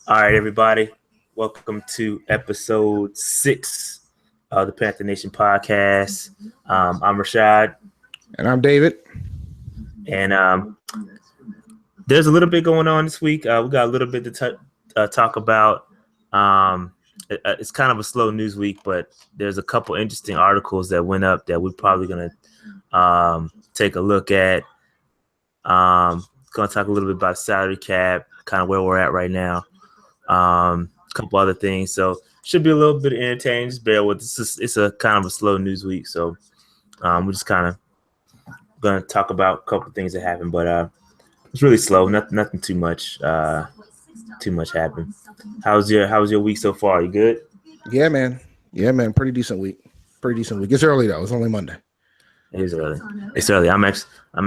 All right, everybody. Welcome to episode 6 of the Panther Nation podcast. I'm Rashad. And I'm David. And there's a little bit going on this week. We got a little bit to talk about. It's kind of a slow news week, but there's a couple interesting articles that went up that we're probably going to take a look at. Going to talk a little bit about salary cap, kind of where we're at right now. A couple other things, so should be a little bit entertaining. Just bear with this. It's a kind of a slow news week, so we're just kind of gonna talk about a couple things that happened, but it's really slow. Nothing too much. Too much happened. How's your week so far? You good? Yeah, man. Pretty decent week. It's early though. It's only Monday. It is early. It's early. I'm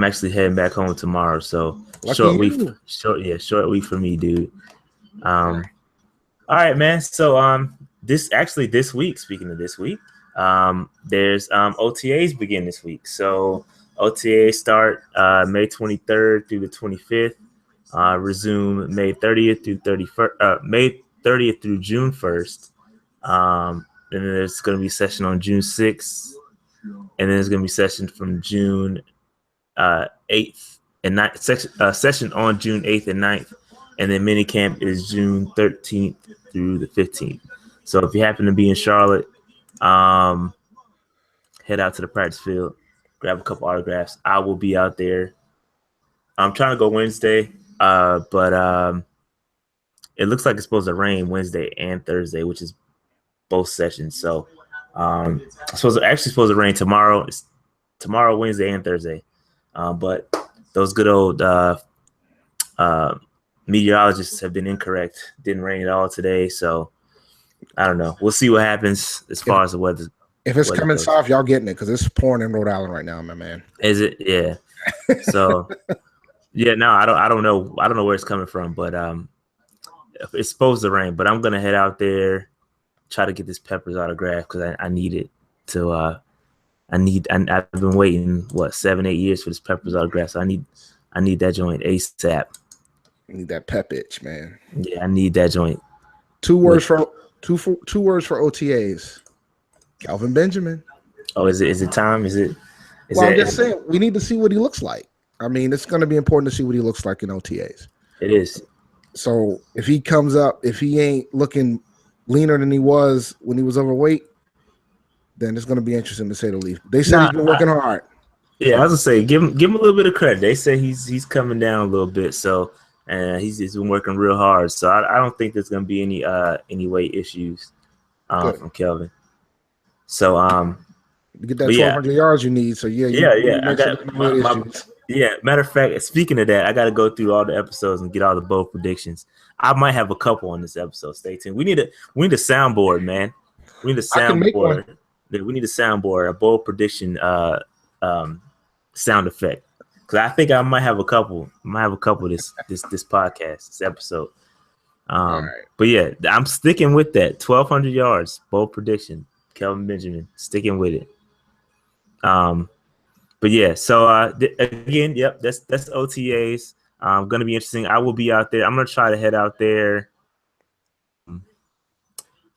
actually heading back home tomorrow, so short week. Short week for me, dude. All right, man. So this week, speaking of this week, there's OTAs begin this week. So OTAs start May 23rd through the 25th, resume May 30th through 31st, May 30th through June 1st. And then there's going to be a session on June 6th, and then there's going to be a session from June 8th and 9th, session on June 8th and 9th. And then minicamp is June 13th through the 15th. So if you happen to be in Charlotte, head out to the practice field, grab a couple autographs. I will be out there. I'm trying to go Wednesday, but it looks like it's supposed to rain Wednesday and Thursday, which is both sessions. So it's supposed to rain tomorrow. It's tomorrow, Wednesday, and Thursday. But those good old meteorologists have been incorrect. Didn't rain at all today, so I don't know. We'll see what happens as far as the weather. If it's coming south, y'all getting it because it's pouring in Rhode Island right now, my man. Is it? Yeah. So yeah, no, I don't know. I don't know where it's coming from, but it's supposed to rain. But I'm gonna head out there, try to get this Peppers autograph because I need it to. I've been waiting 7-8 years for this Peppers autograph. So I need that joint ASAP. You need that pep itch, man. Yeah, I need that joint. Two words for OTAs. Calvin Benjamin. Oh, is it time? I'm just saying we need to see what he looks like. I mean, it's going to be important to see what he looks like in OTAs. It is. So if he comes up, if he ain't looking leaner than he was when he was overweight, then it's going to be interesting to say the least. They said he's been working hard. Yeah, I was gonna say give him a little bit of credit. They say he's coming down a little bit, so he's been working real hard. So I don't think there's gonna be any weight issues from Kelvin. So you get that 1,200 yards you need. So yeah. I got matter of fact, speaking of that, I got to go through all the episodes and get all the bold predictions. I might have a couple on this episode. Stay tuned. We need a soundboard, man. We need a soundboard. We need a soundboard, a bold prediction sound effect. Because I think I might have a couple. This podcast, this episode. Right. But yeah, I'm sticking with that 1,200 yards bold prediction. Kelvin Benjamin, sticking with it. But yeah, so again, yep, that's OTAs. Gonna be interesting. I will be out there. I'm gonna try to head out there.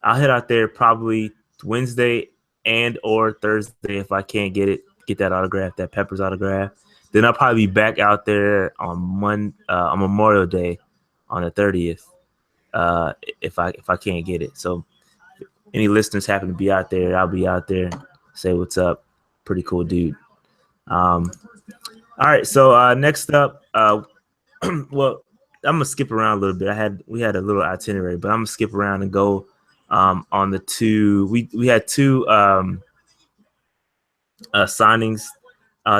I'll head out there probably Wednesday and or Thursday if I can't get that autograph, that Peppers autograph. Then I'll probably be back out there on Memorial Day on the 30th. If I can't get it. So any listeners happen to be out there, I'll be out there. Say what's up. Pretty cool dude. All right. So next up, well, I'm gonna skip around a little bit. We had a little itinerary, but I'm gonna skip around and go on the two. We had two signings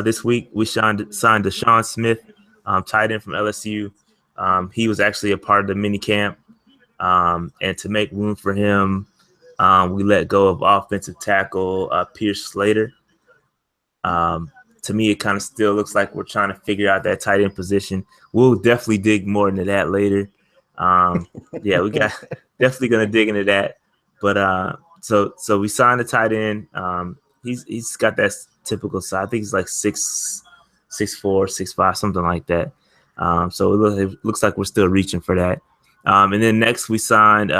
this week. We signed Deshaun Smith, tight end from LSU. He was actually a part of the mini camp, and to make room for him, we let go of offensive tackle Pierce Slater. To me, it kind of still looks like we're trying to figure out that tight end position. We'll definitely dig more into that later. Yeah, we got definitely gonna dig into that. But so we signed a tight end. He's got that typical size. I think he's like 6'4", 6'5", something like that. So it looks like we're still reaching for that. And then next we signed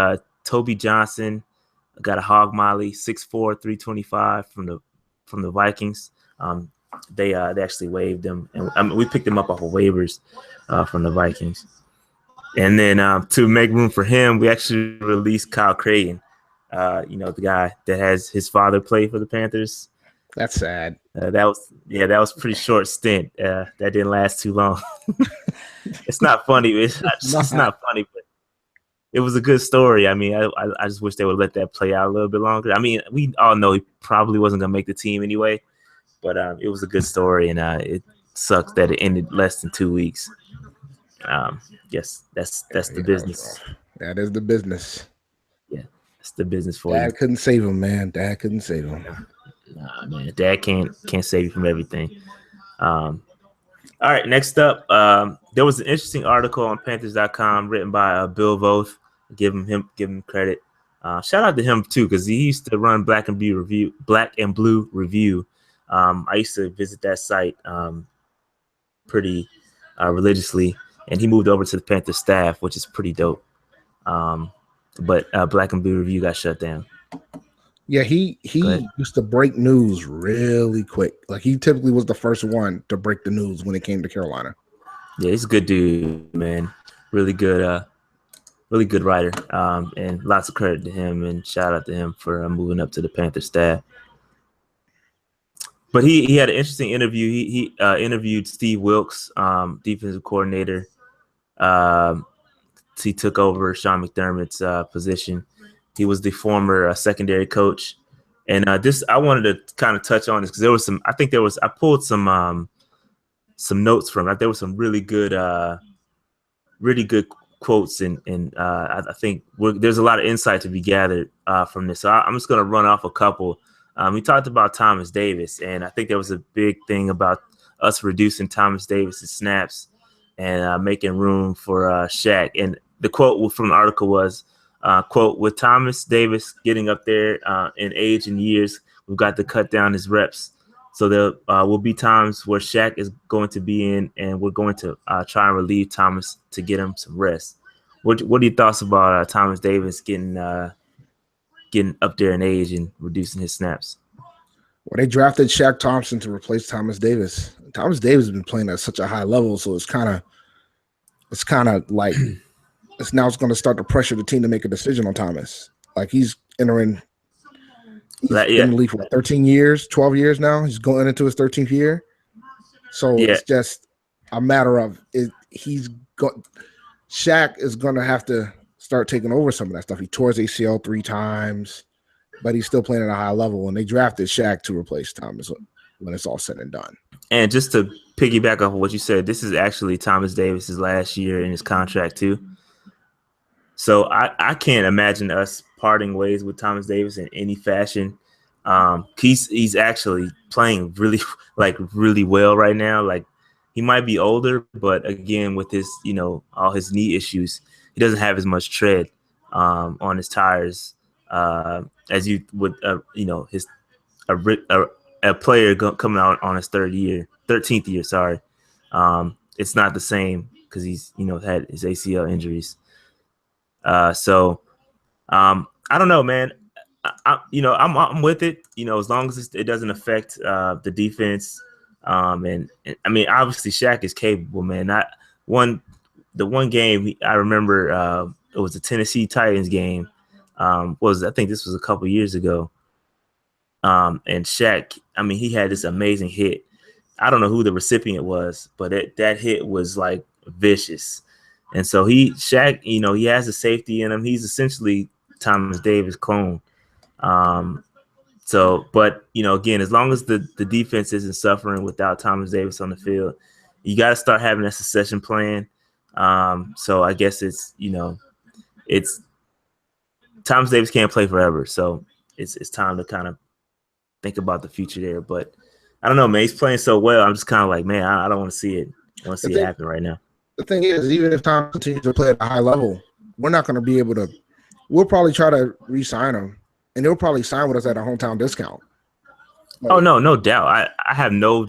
Toby Johnson. Got a hog molly, 6'4", 325 from the Vikings. They actually waived him, and we picked him up off of waivers from the Vikings. And then to make room for him, we actually released Kyle Cragen. The guy that has his father play for the Panthers. That's sad. That was pretty short stint. That didn't last too long. It's not funny. It's not funny, but it was a good story. I mean, I just wish they would let that play out a little bit longer. I mean, we all know he probably wasn't gonna make the team anyway, but it was a good story, and it sucks that it ended less than 2 weeks. Yes, that's the business. That is the business. Yeah, that's the business for you. Dad couldn't save him, man. Dad couldn't save him. Nah, man. Dad can't save you from everything. All right, next up, there was an interesting article on Panthers.com written by Bill Voth. Give him credit. Shout out to him too, because he used to run Black and Blue Review. I used to visit that site pretty religiously, and he moved over to the Panther staff, which is pretty dope. But Black and Blue Review got shut down. Yeah, he used to break news really quick. Like, he typically was the first one to break the news when it came to Carolina. Yeah, he's a good dude, man. Really good writer. And lots of credit to him, and shout out to him for moving up to the Panther staff. But he had an interesting interview. He interviewed Steve Wilkes, defensive coordinator. He took over Sean McDermott's position. He was the former secondary coach, and this I wanted to kind of touch on this because there was some. I pulled some notes from it. There was some really good quotes, and I think there's a lot of insight to be gathered from this. So I'm just going to run off a couple. We talked about Thomas Davis, and I think there was a big thing about us reducing Thomas Davis's snaps and making room for Shaq. And the quote from the article was, quote, with Thomas Davis getting up there in age and years, we've got to cut down his reps. So there will be times where Shaq is going to be in, and we're going to try and relieve Thomas to get him some rest. What are your thoughts about Thomas Davis getting up there in age and reducing his snaps? Well, they drafted Shaq Thompson to replace Thomas Davis. Thomas Davis has been playing at such a high level, so it's kind of like it's going to start to pressure the team to make a decision on Thomas. Like, he's entering. He's been in the league for 13 years, 12 years now. He's going into his 13th year. So it's just a matter of Shaq is going to have to start taking over some of that stuff. He tore his ACL 3 times, but he's still playing at a high level. And they drafted Shaq to replace Thomas when it's all said and done. And just to piggyback off of what you said, this is actually Thomas Davis's last year in his contract too. So I can't imagine us parting ways with Thomas Davis in any fashion. He's actually playing really well right now. Like, he might be older, but again, with his all his knee issues, he doesn't have as much tread on his tires as you would a player coming out on his 13th year. Sorry, it's not the same because he's had his ACL injuries. So I don't know, man. I'm with it. As long as it doesn't affect the defense. And I mean, obviously Shaq is capable, man. The one game I remember, it was the Tennessee Titans game. I think this was a couple years ago. And Shaq, I mean, he had this amazing hit. I don't know who the recipient was, but that hit was like vicious. And so Shaq, he has a safety in him. He's essentially Thomas Davis clone. But again, as long as the defense isn't suffering without Thomas Davis on the field, you got to start having that succession plan. So I guess it's Thomas Davis can't play forever. So it's time to kind of think about the future there. But I don't know, man. He's playing so well. I'm just kind of like, man, I don't want to see it. I want to see it happen right now. The thing is, even if Tom continues to play at a high level, we're not going to be able to. We'll probably try to re-sign him, and they'll probably sign with us at a hometown discount. Oh no doubt. I have no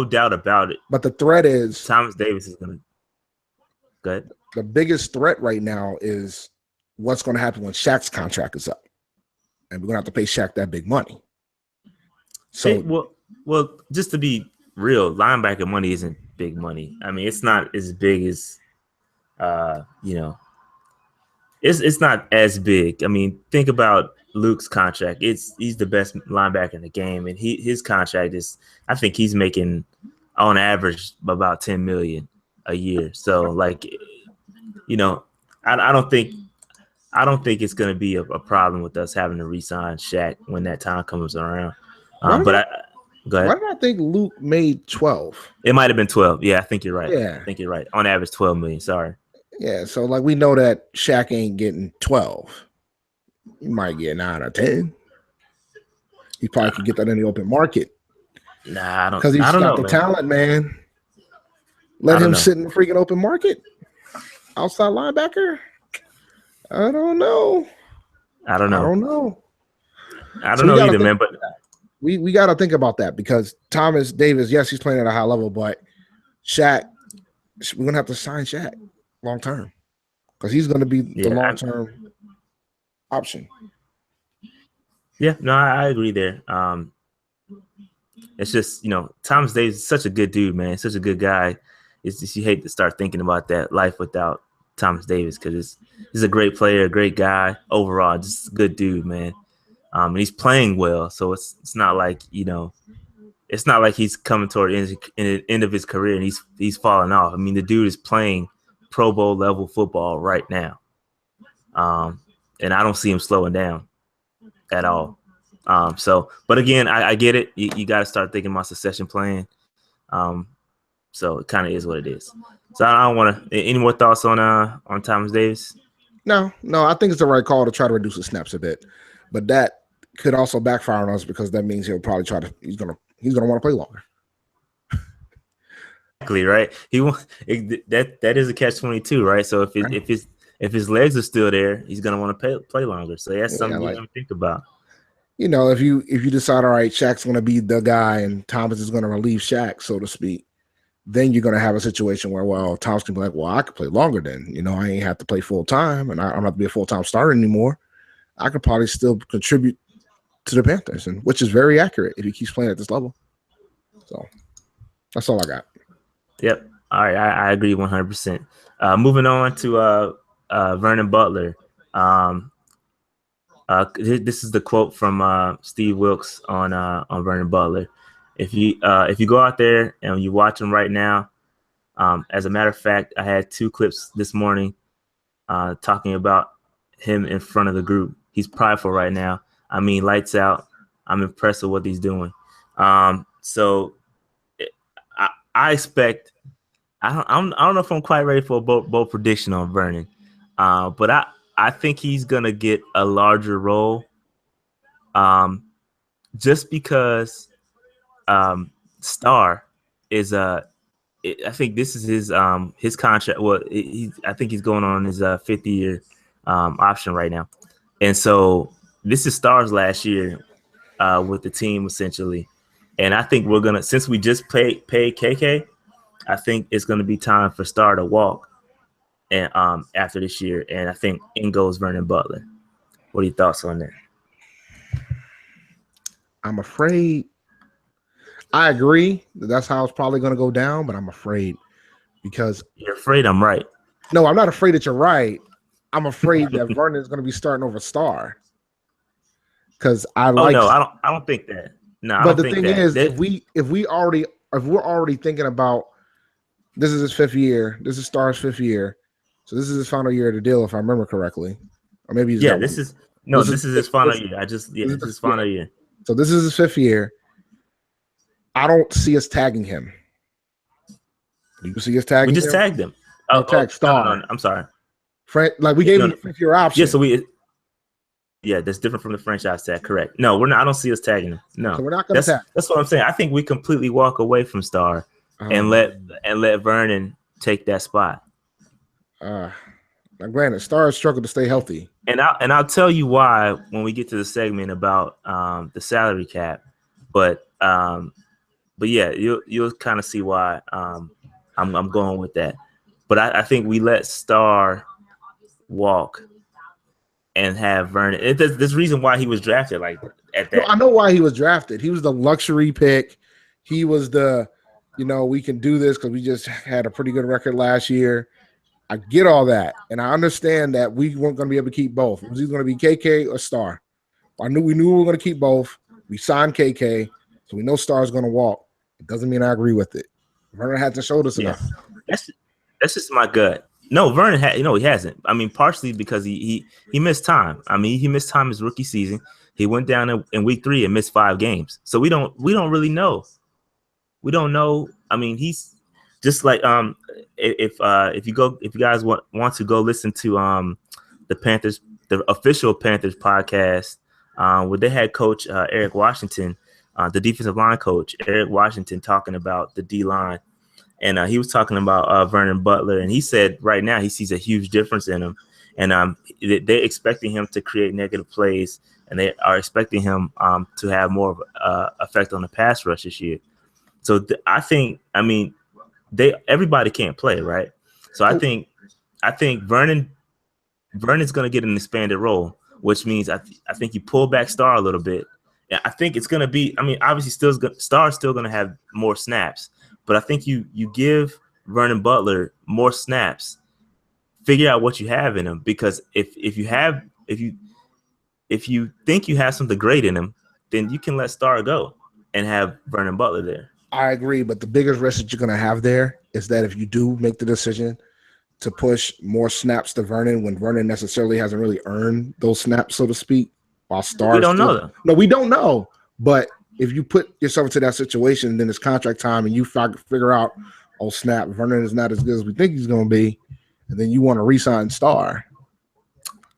doubt about it. But the threat is Thomas Davis is going to. Go ahead. the biggest threat right now is what's going to happen when Shaq's contract is up, and we're going to have to pay Shaq that big money. So, well, just to be real, linebacker money isn't big money. I mean, it's not as big as, it's not as big. I mean, think about Luke's contract. He's the best linebacker in the game, and his contract is, I think he's making on average about $10 million a year. So, like, I don't think it's going to be a problem with us having to re-sign Shaq when that time comes around. Go ahead. Why did I think Luke made 12? It might have been 12. Yeah, I think you're right. Yeah. I think you're right. On average, 12 million. Sorry. Yeah, so like we know that Shaq ain't getting 12. He might get 9 or 10. He probably could get that in the open market. Nah, I don't. Because he's got the talent, man. Let him sit in the freaking open market. Outside linebacker. I don't know. I don't know either, man. But we got to think about that because Thomas Davis, yes, he's playing at a high level, but Shaq, we're gonna have to sign Shaq long term because he's gonna be the long term option. Yeah, no, I agree there. It's just Thomas Davis is such a good dude, man. Such a good guy. It's just you hate to start thinking about that life without Thomas Davis because he's a great player, a great guy overall, just a good dude, man. And he's playing well, so it's not like it's not like he's coming toward the end of his career and he's falling off. I mean, the dude is playing Pro Bowl level football right now, and I don't see him slowing down at all. But again, I get it. You got to start thinking about succession plan. So it kind of is what it is. So I don't want to. Any more thoughts on Thomas Davis? No. I think it's the right call to try to reduce the snaps a bit, but that could also backfire on us because that means he'll probably he's gonna want to play longer. Exactly right. That is a catch-22, right? So if his legs are still there, he's gonna want to play longer. So that's something you gotta think about. If you decide, all right, Shaq's gonna be the guy and Thomas is gonna relieve Shaq, so to speak, then you're gonna have a situation where Thomas can be like, well, I could play longer then. I ain't have to play full time, and I'm not to be a full-time starter anymore. I could probably still contribute to the Panthers, and which is very accurate if he keeps playing at this level. So that's all I got. Yep. All right. I agree 100%. Moving on to Vernon Butler. This is the quote from Steve Wilkes on Vernon Butler. If you go out there and you watch him right now, as a matter of fact, I had 2 clips this morning talking about him in front of the group. He's prideful right now. I mean, lights out. I'm impressed with what he's doing. So I expect. I don't know if I'm quite ready for a bold prediction on Vernon, but I think he's gonna get a larger role, just because Star is I think this is his contract. Well, I think he's going on his 5th year option right now, and so this is Star's last year with the team essentially, and I think we're gonna, since we just paid KK, I think it's gonna be time for Star to walk, and after this year, and I think in goes Vernon Butler. What are your thoughts on that? I'm afraid. I agree that's how it's probably going to go down, but I'm afraid because you're afraid I'm right. No, I'm not afraid that you're right. I'm afraid that Vernon is going to be starting over Star. Because I don't think that. No, but the thing is, if we're already thinking about this is his 5th year, this is Star's 5th year, so this is his final year of the deal, if I remember correctly, or maybe this is his final year. This is his final year. So this is his 5th year. I don't see us tagging him. You see us tagging? We just tagged him. Tag Star. No, I'm sorry. Like we gave him a 5th year option. Yeah, so that's different from the franchise tag. Correct. No, we're not. I don't see us tagging him. No, so we're not going to tag. That's what I'm saying. I think we completely walk away from Star and let Vernon take that spot. Now, granted, Star has struggled to stay healthy, and I'll tell you why when we get to the segment about the salary cap. But yeah, you'll kind of see why I'm going with that. But I think we let Star walk and have Vernon. There's this reason why he was drafted like at that. No, I know why he was drafted. He was the luxury pick. He was the, we can do this because we just had a pretty good record last year. I get all that, and I understand that we weren't going to be able to keep both. It was either going to be KK or Star. We knew we were going to keep both. We signed KK, so we know Star's going to walk. It doesn't mean I agree with it. Vernon hasn't showed us enough. That's just my gut. No, Vernon he hasn't. I mean, partially because he missed time. I mean, he missed time his rookie season. He went down in week 3 and missed 5 games. So we don't really know. We don't know. I mean, he's just like if you guys want to go listen to the official Panthers podcast, where they had coach Eric Washington, the defensive line coach Eric Washington, talking about the D line, and he was talking about Vernon Butler, and he said right now he sees a huge difference in him, and they're expecting him to create negative plays, and they are expecting him to have more of effect on the pass rush this year. So I think everybody can't play, right? So I think Vernon's going to get an expanded role, which means I think you pull back Star a little bit. Yeah, I think it's going to be. I mean, obviously, Star's still going to have more snaps, but I think you give Vernon Butler more snaps. Figure out what you have in him, because if you think you have something great in him, then you can let Star go and have Vernon Butler there. I agree, but the biggest risk that you're going to have there is that if you do make the decision to push more snaps to Vernon when Vernon necessarily hasn't really earned those snaps, so to speak, while Star, we don't know though. No, we don't know. But if you put yourself into that situation, then it's contract time, and you figure out, oh snap, Vernon is not as good as we think he's going to be, and then you want to re-sign Star.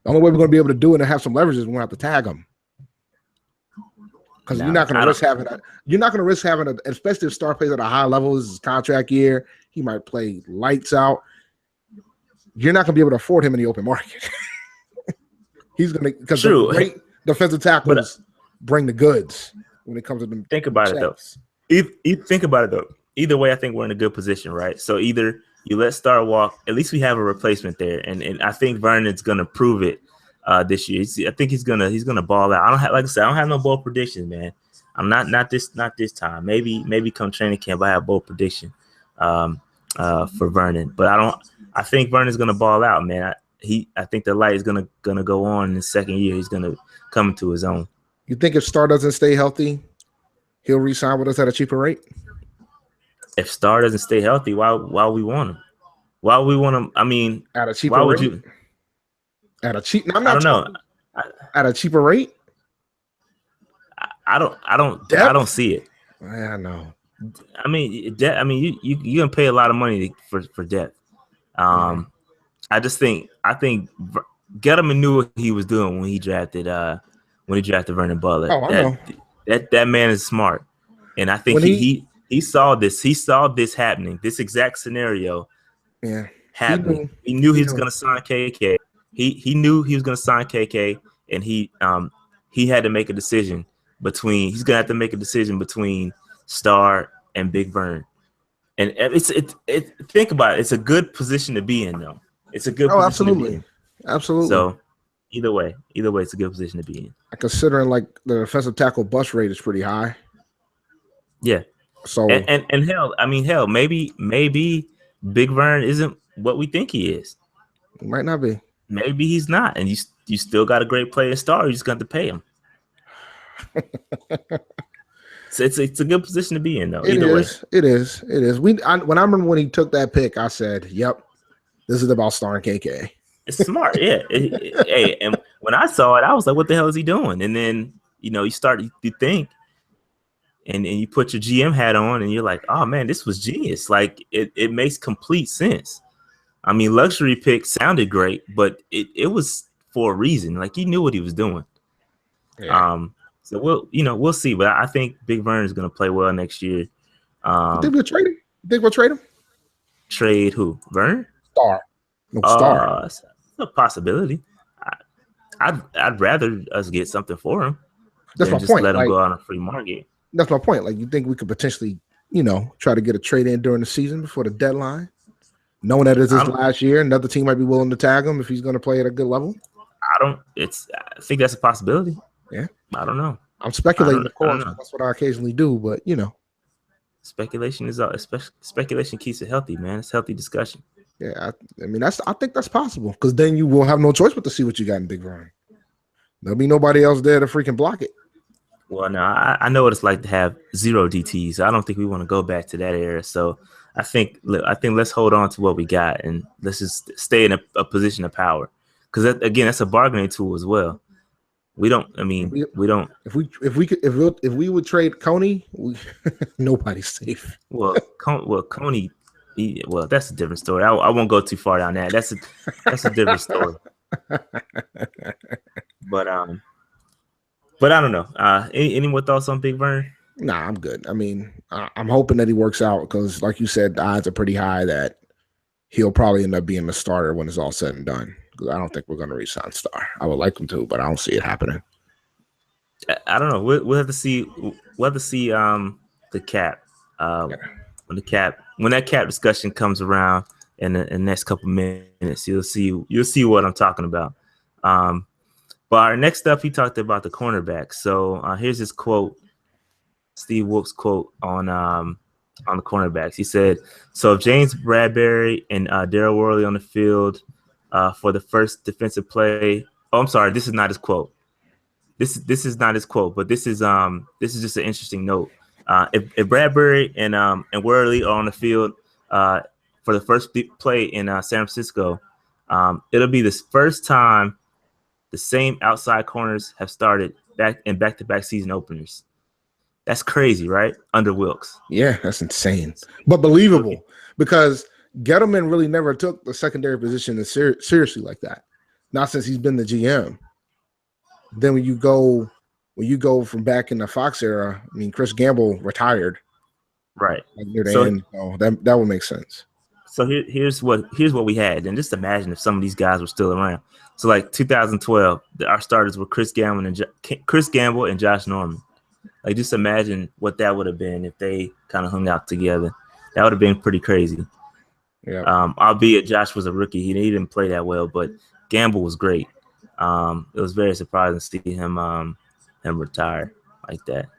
The only way we're going to be able to do it and have some leverage is we're going to have to tag him. Because you're not going to risk having a. You're not going to risk having a, especially if Star plays at a high level. This is his contract year. He might play lights out. You're not going to be able to afford him in the open market. He's going to, because the great defensive tackles bring the goods when it comes to them. Think about it though. Think about it though. Either way, I think we're in a good position, right? So either you let Star walk. At least we have a replacement there, and I think Vernon's going to prove it. This year, I think he's gonna ball out. I don't have, like I said, I don't have no bold predictions, man. I'm not this time. Maybe come training camp I have bold prediction for Vernon, but I think Vernon's gonna ball out, man. I think the light is gonna go on in the second year. He's gonna come into his own. You think if Star doesn't stay healthy, he'll re-sign with us at a cheaper rate? If Star doesn't stay healthy, why we want him? Why we want him? I mean, at a cheaper rate? Would you? At a cheap, no, I don't know. At a cheaper rate, I don't see it. I know. I mean, you can pay a lot of money for depth. I think Gettleman knew what he was doing when he drafted Vernon Butler. Oh, I know. That man is smart, and I think he saw this. He saw this happening. This exact scenario. Yeah. Happening. He knew he was going to sign KK. He knew he was going to sign KK, and he had to make a decision between. He's going to have to make a decision between Star and Big Vern, and think about it. It's a good position to be in, though. It's a good. Oh, absolutely. So either way, it's a good position to be in. Considering like the defensive tackle bust rate is pretty high. Yeah. So and hell, maybe Big Vern isn't what we think he is. It might not be. Maybe he's not, and you still got a great player Star. You just got to pay him. So it's a good position to be in, though. It is. When I remember when he took that pick, I said, "Yep, this is about Star and KK." It's smart, yeah. Hey, and when I saw it, I was like, "What the hell is he doing?" And then you think, and you put your GM hat on, and you're like, "Oh man, this was genius!" Like it makes complete sense. I mean, luxury pick sounded great, but it was for a reason. Like he knew what he was doing. Yeah. So we'll see. But I think Big Vern is going to play well next year. You think we'll trade him? You think we'll trade him? Trade who? Vern? Star. No, Star. It's a possibility. I'd rather us get something for him. That's my just point. Let him go on a free market. That's my point. Like you think we could potentially, try to get a trade in during the season before the deadline? Knowing that it's his last year, another team might be willing to tag him if he's going to play at a good level. I think that's a possibility. Yeah. I don't know. I'm speculating, of course. That's what I occasionally do, but speculation speculation keeps it healthy, man. It's healthy discussion. Yeah, I mean I think that's possible because then you will have no choice but to see what you got in Big Vern. There'll be nobody else there to freaking block it. Well, no, I know what it's like to have 0 DTs. I don't think we want to go back to that era. So I think let's hold on to what we got and let's just stay in a position of power. Because again, that's a bargaining tool as well. We don't. I mean, we don't. If we would trade Coney, nobody's safe. Well, Coney. Well, that's a different story. I won't go too far down that. That's a different story. But I don't know. Any more thoughts on Big Vern? Nah, I'm good. I mean, I'm hoping that he works out because, like you said, the odds are pretty high that he'll probably end up being the starter when it's all said and done. Because I don't think we're going to re-sign Star. I would like him to, but I don't see it happening. I don't know. We'll have to see. We'll have to see the cap. When that cap discussion comes around in the next couple minutes, you'll see what I'm talking about. But our next up, he talked about the cornerback. So here's his quote, Steve Wilkes' quote on the cornerbacks. He said, "So if James Bradbury and Darryl Worley on the field for the first defensive play." Oh, I'm sorry, this is not his quote. This is not his quote, but this is just an interesting note. If Bradbury and Worley are on the field for the first play in San Francisco, it'll be the first time the same outside corners have started back-to-back season openers. That's crazy, right? Under Wilkes. Yeah, that's insane, but believable because Gettleman really never took the secondary position seriously like that. Not since he's been the GM. Then when you go from back in the Fox era, I mean, Chris Gamble retired, right? Like near the end, so that would make sense. So here's what we had, and just imagine if some of these guys were still around. So like 2012, our starters were Chris Gamble and Josh Norman. Like just imagine what that would have been if they kind of hung out together. That would have been pretty crazy. Yeah. Albeit Josh was a rookie, he didn't play that well, but Gamble was great. It was very surprising to see him retire like that.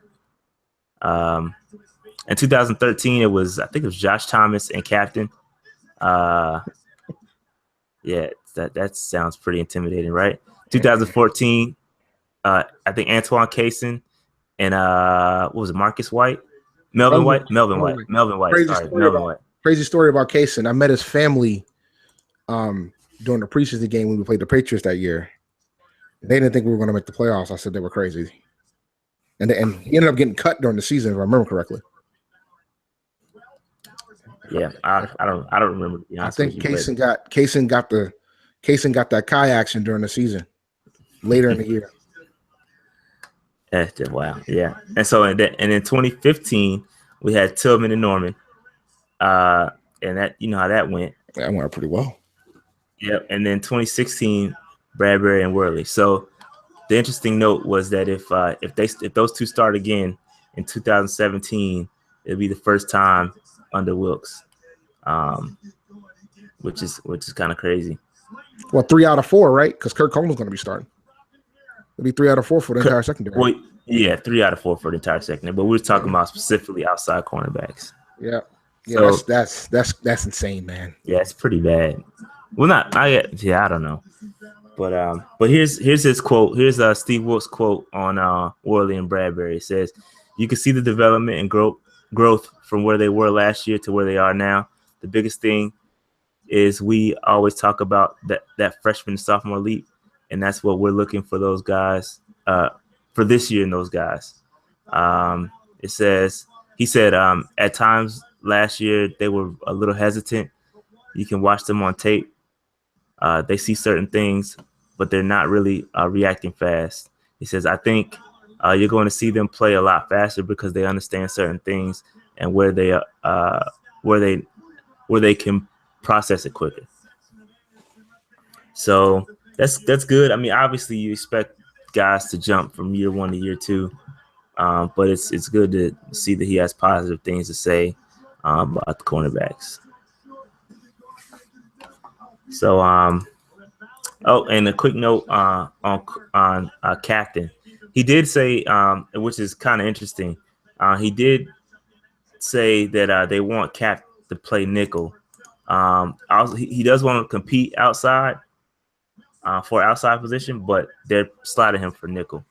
In 2013, I think it was Josh Thomas and captain. Yeah, that sounds pretty intimidating, right? 2014, I think Antoine Cason and what was it, Marcus White? Melvin White. Crazy story about Cason. I met his family during the preseason game when we played the Patriots that year. They didn't think we were going to make the playoffs. I said they were crazy. And he ended up getting cut during the season, if I remember correctly. Yeah, I don't remember. I think Cason got that Kai action during the season, later in the year. Wow, yeah. And so in 2015 we had Tillman and Norman, and that how that went. That went pretty well. Yep. And then 2016 Bradbury and Worley. So the interesting note was that if those two start again in 2017, it'll be the first time under Wilkes, which is kind of crazy. Well, 3 out of 4, right? Because Kirk Coleman's going to be starting. It'll be 3 out of 4 for the entire secondary. Well, yeah, 3 out of 4 for the entire secondary. But we're talking about specifically outside cornerbacks. Yeah, yeah, so, that's insane, man. Yeah, it's pretty bad. Well, I don't know. But here's his quote. Here's Steve Wilkes' quote on Worley and Bradbury. It says, "You can see the development and growth from where they were last year to where they are now. The biggest thing is we always talk about that freshman and sophomore leap, and that's what we're looking for those guys for this year in those guys." He said at times last year they were a little hesitant. You can watch them on tape. They see certain things, but they're not really reacting fast. He says, "I think you're going to see them play a lot faster because they understand certain things and where they can process it quicker." So that's good. I mean, obviously you expect guys to jump from year 1 to year 2, but it's good to see that he has positive things to say about the cornerbacks. So oh, and a quick note on captain. He did say, which is kind of interesting. He did say that they want Cap to play nickel. Also, he does want to compete outside for outside position, but they're sliding him for nickel,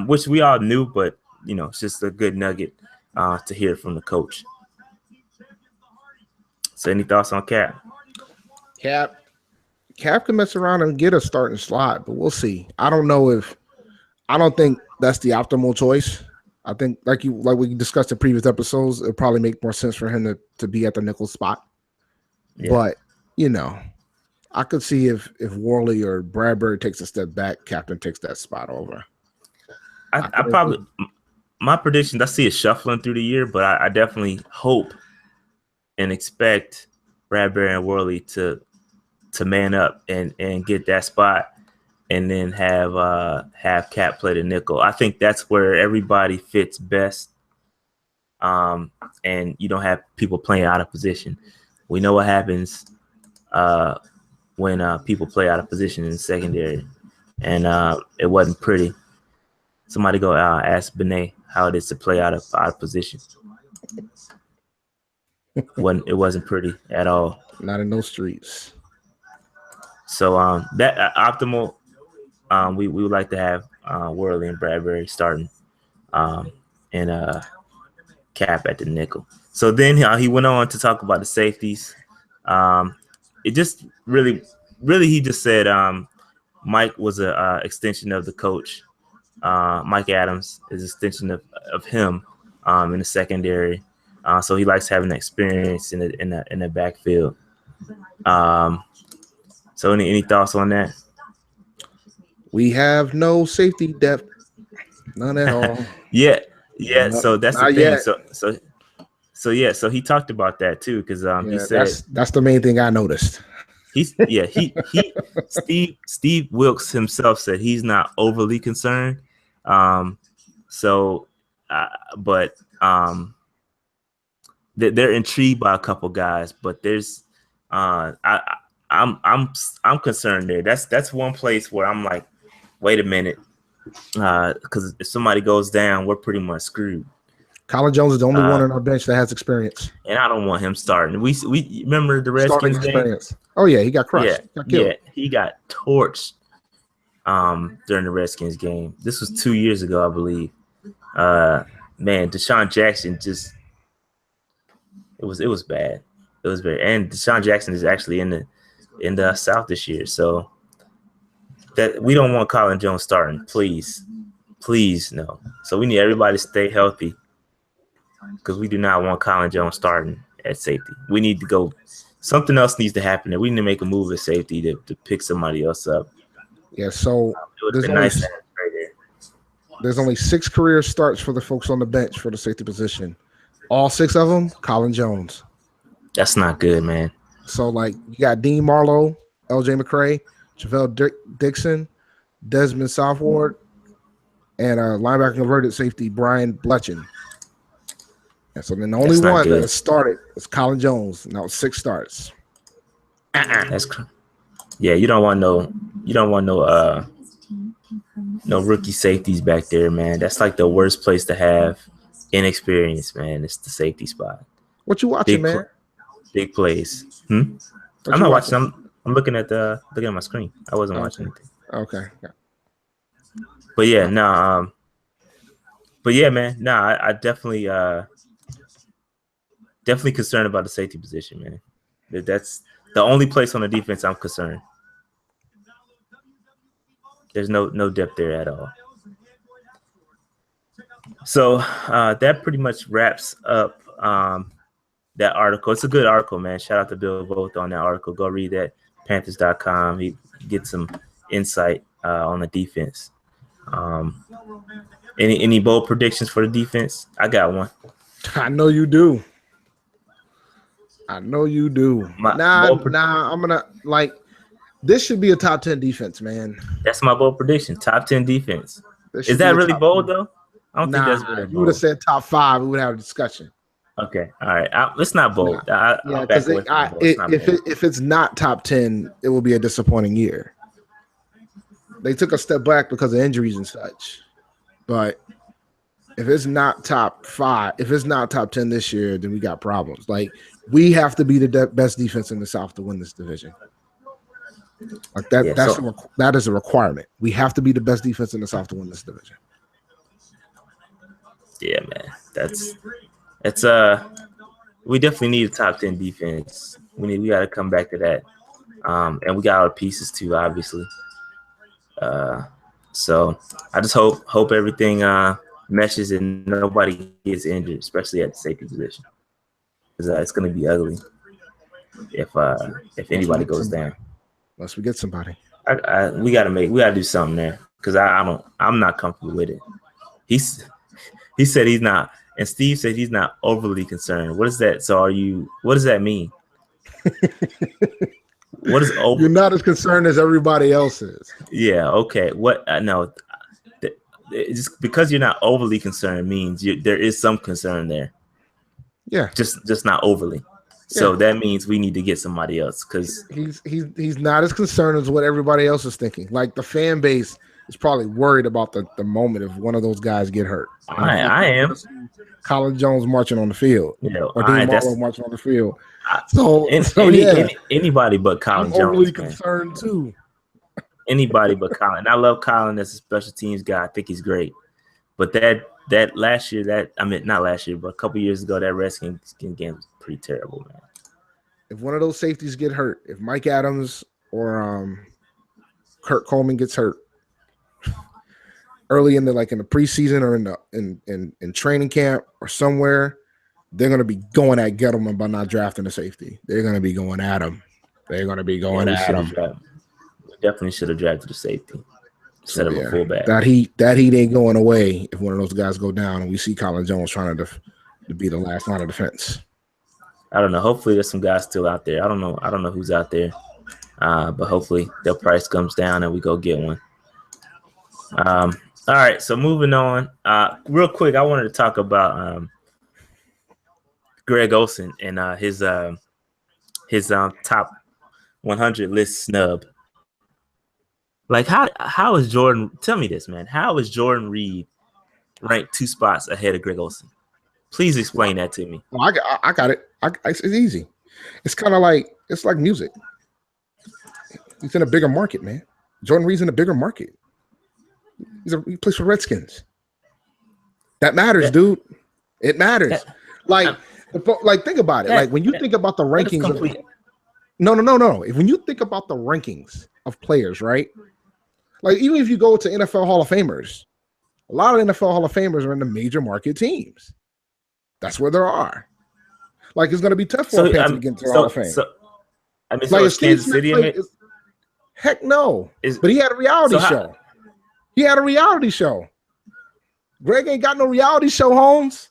which we all knew, but it's just a good nugget to hear from the coach. So, any thoughts on Cap? Cap can mess around and get a starting slot, but we'll see. I don't think that's the optimal choice. I think like we discussed in previous episodes, it'll probably make more sense for him to be at the nickel spot. Yeah. But I could see if Worley or Bradbury takes a step back, Captain takes that spot over. I probably my prediction, I see it shuffling through the year, but I definitely hope and expect Bradbury and Worley to man up and get that spot, and then have Cap play the nickel. I think that's where everybody fits best. And you don't have people playing out of position. We know what happens when people play out of position in the secondary, and it wasn't pretty. Somebody go ask Benet how it is to play out of position. It wasn't pretty at all. Not in those streets. So that optimal, we would like to have Worley and Bradbury starting, and Cap at the nickel. So then he went on to talk about the safeties. It just really he just said Mike was a extension of the coach. Mike Adams is an extension of him in the secondary. So he likes having the experience in the backfield. So any thoughts on that? We have no safety depth, none at all. Yeah. So that's the thing. Yet. So he talked about that too, because he said that's the main thing I noticed. Steve Wilkes himself said he's not overly concerned. But they're intrigued by a couple guys, but there's I'm concerned there. That's one place where I'm like, wait a minute, because if somebody goes down, we're pretty much screwed. Colin Jones is the only one on our bench that has experience, and I don't want him starting. We remember the Redskins game. Oh yeah, he got crushed. He got torched during the Redskins game. This was 2 years ago, I believe. Man, Deshaun Jackson just it was bad. It was very, and Deshaun Jackson is actually in the South this year, so that we don't want Colin Jones starting. Please no. So we need everybody to stay healthy, because we do not want Colin Jones starting at safety. We need to go. Something else needs to happen there. We need to make a move at safety to pick somebody else up. Yeah. So there's only 6 career starts for the folks on the bench for the safety position. All 6 of them, Colin Jones. That's not good, man. So, you got Dean Marlowe, L.J. McCray, JaVale Dixon, Desmond Southward, and linebacker converted safety Brian Bletchen. And so then the only one that started was Colin Jones. Now 6 starts. Yeah, you don't want no rookie safeties back there, man. That's like the worst place to have inexperience, man. It's the safety spot. What you watching, man? Big plays. I'm not watching. I'm looking at my screen. I wasn't watching anything. Okay. Yeah. But yeah, no. But yeah, man. No, I definitely concerned about the safety position, man. That's the only place on the defense I'm concerned. There's no depth there at all. So that pretty much wraps up that article. It's a good article, man. Shout out to Bill Voth on that article. Go read that, Panthers.com. He gets some insight on the defense. Any bold predictions for the defense? I got one. I know you do. I'm gonna this should be a top 10 defense, man. That's my bold prediction. Top 10 defense. Is that really bold though? I don't think that's really bold. You would have said top 5, we would have a discussion. Okay, all right. Let's not bold. Yeah, because if it's not top 10, it will be a disappointing year. They took a step back because of injuries and such, but if it's not top 5, if it's not top 10 this year, then we got problems. Like, we have to be the best defense in the South to win this division. Like that. Yeah, that is a requirement. We have to be the best defense in the South to win this division. Yeah, man. It's we definitely need a top 10 defense. We got to come back to that. And we got our pieces too, obviously. So I just hope everything meshes and nobody gets injured, especially at the safety position, because it's going to be ugly if anybody goes down. Unless we get somebody, we got to do something there, because I'm not comfortable with it. He said he's not, and Steve said he's not overly concerned. What is that? So what does that mean? What is over? You're not as concerned as everybody else is. Yeah. Okay. What? No. Just because you're not overly concerned means there is some concern there. Yeah. Just not overly. So that means we need to get somebody else, because he's not as concerned as what everybody else is thinking. Like, the fan base is probably worried about the moment if one of those guys get hurt. I am. Colin Jones marching on the field, or Dean Marlowe marching on the field. Anybody but Colin Jones. I'm overly concerned too. Anybody but Colin. I love Colin as a special teams guy. I think he's great. But that last year, not last year, but a couple years ago, that Redskins game was pretty terrible, man. If one of those safeties get hurt, if Mike Adams or Kurt Coleman gets hurt early in the preseason or in training camp or somewhere, they're going to be going at Gettleman by not drafting a safety. They're going to be going at him. They're going to be going at him. We definitely should have drafted a safety instead of a fullback. That heat ain't going away if one of those guys go down and we see Colin Jones trying to be the last line of defense. I don't know. Hopefully there's some guys still out there. I don't know who's out there. But hopefully their price comes down and we go get one. All right, so moving on. Real quick, I wanted to talk about Greg Olsen and his top 100 list snub. Like, how is Jordan? Tell me this, man. How is Jordan Reed ranked 2 spots ahead of Greg Olsen? Please explain that to me. Well, I got it. It's easy. It's kind of like music. He's in a bigger market, man. Jordan Reed's in a bigger market. He plays for Redskins. That matters, dude. It matters. Think about it. Like, when you think about the rankings no. When you think about the rankings of players, right? Like, even if you go to NFL Hall of Famers, a lot of NFL Hall of Famers are in the major market teams. That's where there are. Like, it's going to be tough for a Panther to get into the Hall of Fame. Is Kansas City? Heck no. But he had a reality show. He had a reality show. Greg ain't got no reality show, Holmes.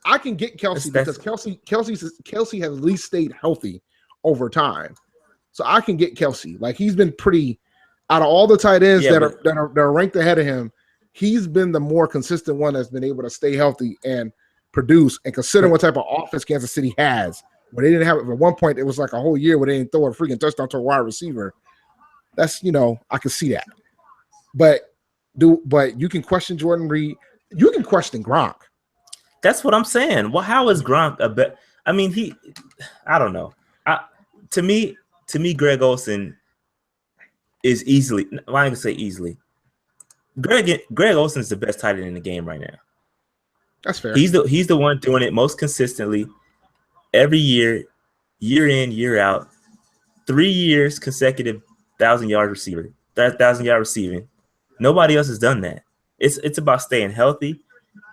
I can get Kelsey because Kelsey has at least stayed healthy over time. So I can get Kelsey. Like, he's been pretty, out of all the tight ends that are ranked ahead of him, he's been the more consistent one that's been able to stay healthy and produce, and considering what type of offense Kansas City has, where they didn't have it at one point, it was like a whole year where they didn't throw a freaking touchdown to a wide receiver. That's, I can see that. But you can question Jordan Reed. You can question Gronk. That's what I'm saying. Well, how is Gronk a bet? I mean, I don't know. To me, Greg Olsen is easily. Well, I'm gonna say easily. Greg Olsen is the best tight end in the game right now. That's fair. He's the one doing it most consistently every year, year in, year out. 3 years consecutive 1,000-yard receiver, 1,000-yard receiving. Nobody else has done that. It's about staying healthy.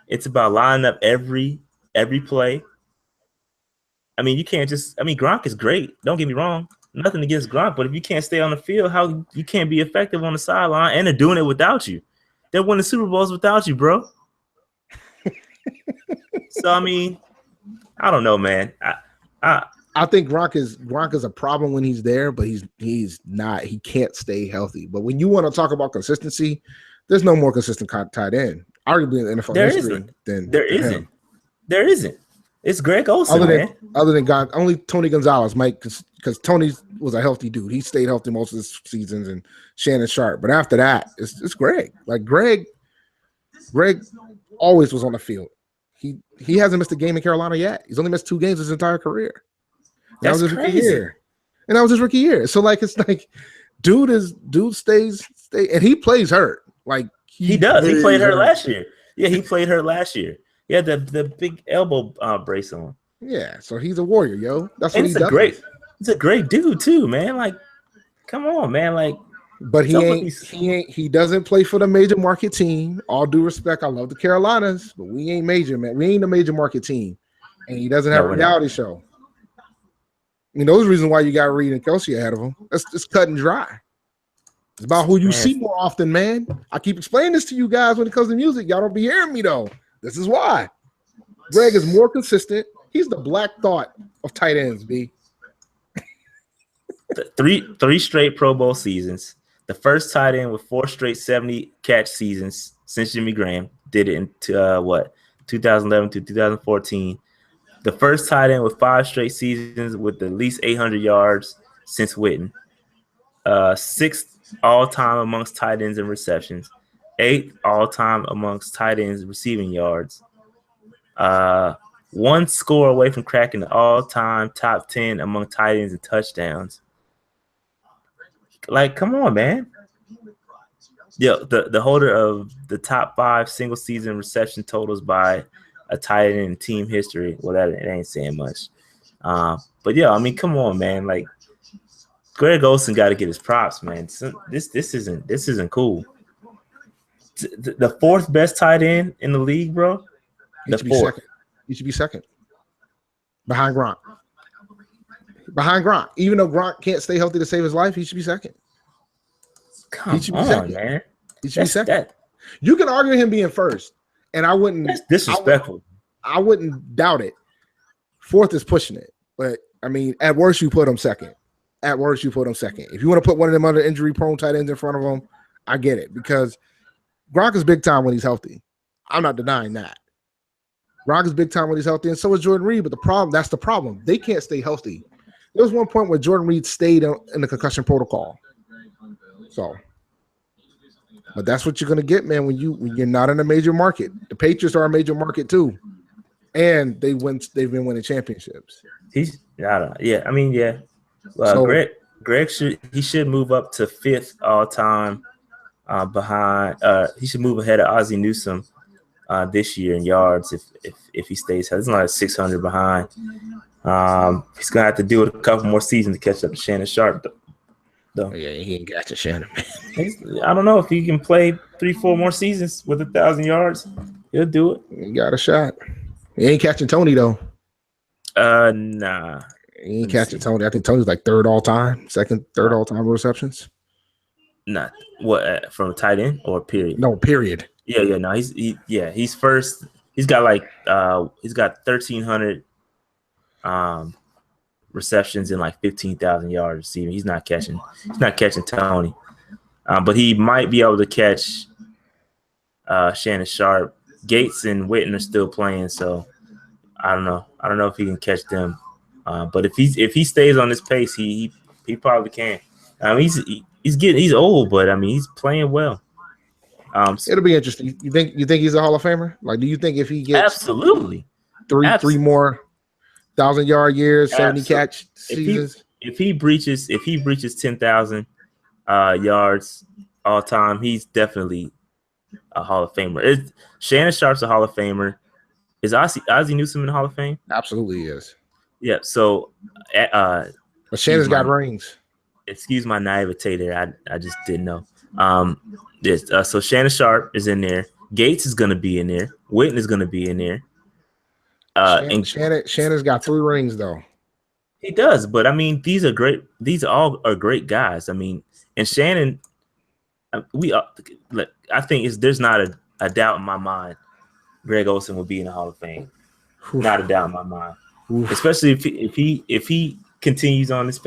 It's about lining up every play. I mean, you can't just. I mean, Gronk is great. Don't get me wrong. Nothing against Gronk, but if you can't stay on the field, how you can't be effective on the sideline, and they're doing it without you. They're winning Super Bowls without you, bro. So I mean, I don't know, man. I think Gronk is a problem when he's there, but he's not. He can't stay healthy. But when you want to talk about consistency, there's no more consistent tight end, arguably in the NFL history. There isn't. It's Greg Olsen, other than God, only Tony Gonzalez might, because Tony was a healthy dude. He stayed healthy most of the seasons, and Shannon Sharp. But after that, it's Greg. Like Greg always was on the field. He hasn't missed a game in Carolina yet. He's only missed 2 games his entire career. That was his rookie year. And that was his rookie year. So like it's like dude stays, and he plays hurt. Like he does. He played hurt last year. Yeah, he played hurt last year. He had the big elbow brace on. Yeah, so he's a warrior, yo. That's what he does. He's a great dude too, man. Like, come on, man. Like, but he doesn't play for the major market team. All due respect, I love the Carolinas, but we ain't major, man. We ain't a major market team, and he doesn't have a reality show. I mean, those are reasons why you got Reed and Kelsey ahead of him. That's just cut and dry. It's about who you see more often, man. I keep explaining this to you guys when it comes to music. Y'all don't be hearing me though. This is why. Greg is more consistent. He's the Black Thought of tight ends, B. Three straight Pro Bowl seasons. The first tight end with 4 straight 70-catch seasons since Jimmy Graham did it in 2011 to 2014. The first tight end with 5 straight seasons with at least 800 yards since Witten. 6th all-time amongst tight ends in receptions. 8th all-time amongst tight ends receiving yards. 1 score away from cracking the all-time top 10 among tight ends and touchdowns. Like, come on, man. Yeah, the holder of the top 5 single-season reception totals by a tight end in team history. Well, it ain't saying much. But yeah, I mean, come on, man. Like, Greg Olsen got to get his props, man. This isn't cool. The 4th best tight end in the league, bro. He should be second. He should be second. Behind Gronk. Even though Gronk can't stay healthy to save his life, he should be second. Come on, man. He should be second. You can argue him being first, and I wouldn't. That's disrespectful. I wouldn't doubt it. 4th is pushing it, but I mean, at worst, you put him second. If you want to put one of them other injury-prone tight ends in front of him, I get it, because Gronk is big time when he's healthy. I'm not denying that. Gronk is big time when he's healthy, and so is Jordan Reed. But that's the problem. They can't stay healthy. There was one point where Jordan Reed stayed in the concussion protocol. So, but that's what you're gonna get, man. When you're not in a major market. The Patriots are a major market too, and they've been winning championships. Greg should move up to 5th all time behind. He should move ahead of Ozzie Newsome this year in yards if he stays healthy. He's like 600 behind. He's gonna have to do it a couple more seasons to catch up to Shannon Sharp, though. Yeah, he ain't got to Shannon. I don't know if he can play 3-4 more seasons with 1,000 yards. He'll do it. He got a shot. He ain't catching Tony though. Nah. He ain't catching Tony. I think Tony's like 3rd all time, 2nd, 3rd all time receptions. Not what from a tight end or period? No, period. Yeah. No, he's first. He's got 1,300 receptions and like 15,000 yards receiving. He's not catching Tony, but he might be able to catch Shannon Sharp. Gates and Witten are still playing, so I don't know if he can catch them. But if he stays on this pace, he probably can. I mean, he's old, but I mean he's playing well. It'll be interesting. You think he's a Hall of Famer? Like, do you think if he gets absolutely three more 1,000-yard years, 70 catch seasons? If he breaches 10,000 yards all time, he's definitely a Hall of Famer. Shannon Sharp's a Hall of Famer. Is Ozzie Newsome in the Hall of Fame? Absolutely is. Yeah. So, but Shannon's got rings. Excuse my naivete there. I just didn't know. So Shannon Sharp is in there. Gates is going to be in there. Witten is going to be in there. Shannon's got 3 rings though. He does, but I mean, these are great. These all are great guys. I mean, and Shannon, I think there's not a doubt in my mind. Greg Olsen will be in the Hall of Fame. Oof. Not a doubt in my mind. Oof. Especially if he continues on this.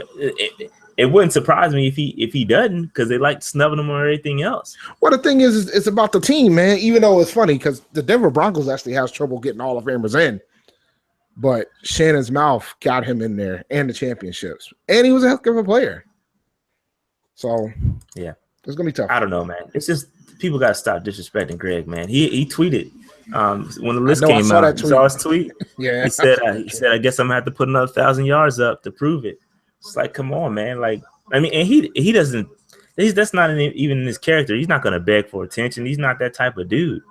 It wouldn't surprise me if he doesn't, because they like snubbing him on everything else. Well, the thing is it's about the team, man. Even though it's funny because the Denver Broncos actually has trouble getting Hall of Famers in. but Shannon's mouth got him in there and the championships, and he was a heck of a player. So yeah, it's gonna be tough. I don't know, man. It's just people gotta stop disrespecting Greg, man. He tweeted when the list came out. You saw his tweet. Yeah, he said, I guess I'm gonna have to put another 1,000 yards up to prove it. It's like, come on, man. Like, I mean, and he doesn't. That's not even in his character. He's not gonna beg for attention. He's not that type of dude.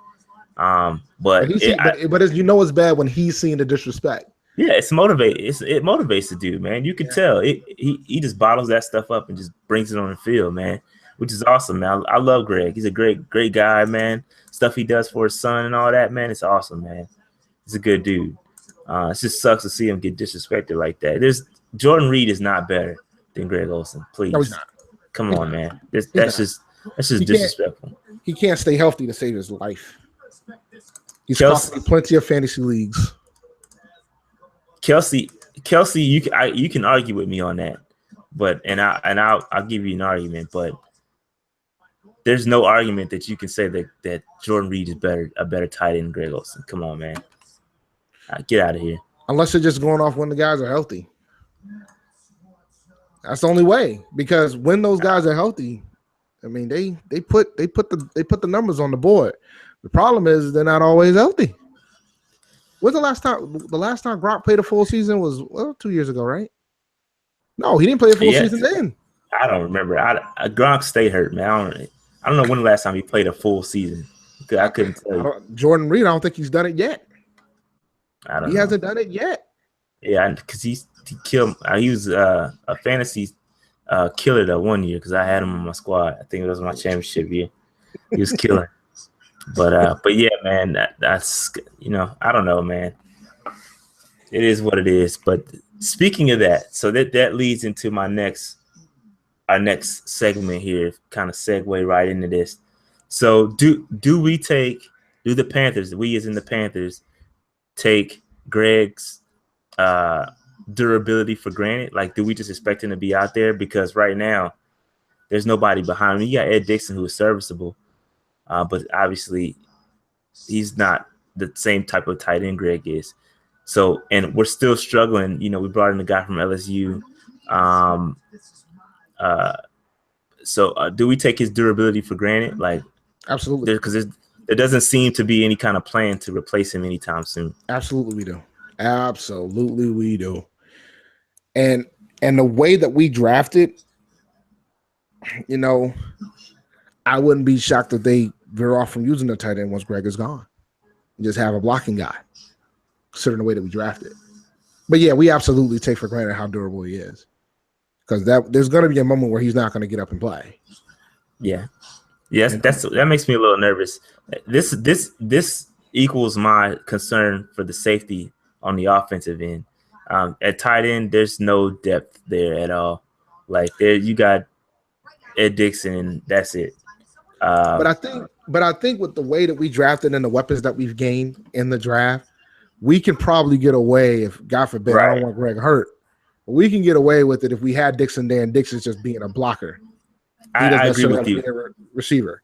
But as you know, it's bad when he's seeing the disrespect. Yeah, it motivates the dude, man. You can tell he just bottles that stuff up and just brings it on the field, man, which is awesome, man. I love Greg. He's a great guy, man. Stuff he does for his son and all that, man. It's awesome, man. He's a good dude. It just sucks to see him get disrespected like that. Jordan Reed is not better than Greg Olsen. Please, no, he's not. Come on, man. That's just disrespectful. He can't stay healthy to save his life. He's costing plenty of fantasy leagues. Kelsey, you can argue with me on that, but I'll give you an argument, but there's no argument that you can say that Jordan Reed is a better tight end than Greg Olsen. Come on, man, get out of here. Unless they're just going off when the guys are healthy. That's the only way, because when those guys are healthy, I mean they put the numbers on the board. The problem is they're not always healthy. When's the last time Gronk played a full season was 2 years ago, right? No, he didn't play a full season then. I don't remember. Gronk stayed hurt, man. I don't know when the last time he played a full season. I couldn't tell you. Jordan Reed, I don't think he's done it yet. He hasn't done it yet. Yeah, because he killed. He was a fantasy killer that 1 year because I had him on my squad. I think it was my championship year. He was killing. But yeah, man, that's I don't know, man. It is what it is. But speaking of that, so that leads into our next segment here. Kind of segue right into this. So do the Panthers? We as in the Panthers take Greg's durability for granted? Like, do we just expect him to be out there? Because right now there's nobody behind him. You got Ed Dixon, who is serviceable. But obviously, he's not the same type of tight end Greg is. So, and we're still struggling. We brought in a guy from LSU. So do we take his durability for granted? Like, absolutely, because there doesn't seem to be any kind of plan to replace him anytime soon. Absolutely, we do. Absolutely, we do. And the way that we drafted, I wouldn't be shocked if they veer off from using the tight end once Greg is gone. Just have a blocking guy, considering the way that we drafted. But yeah, we absolutely take for granted how durable he is, because there's going to be a moment where he's not going to get up and play. Yeah, yes, that makes me a little nervous. This equals my concern for the safety on the offensive end. At tight end, there's no depth there at all. Like, there you got Ed Dixon, and that's it. But I think with the way that we drafted and the weapons that we've gained in the draft, we can probably get away, if God forbid, I don't want Greg hurt, but we can get away with it if we had Dixon there and Dixon's just being a blocker. I agree with you. Receiver.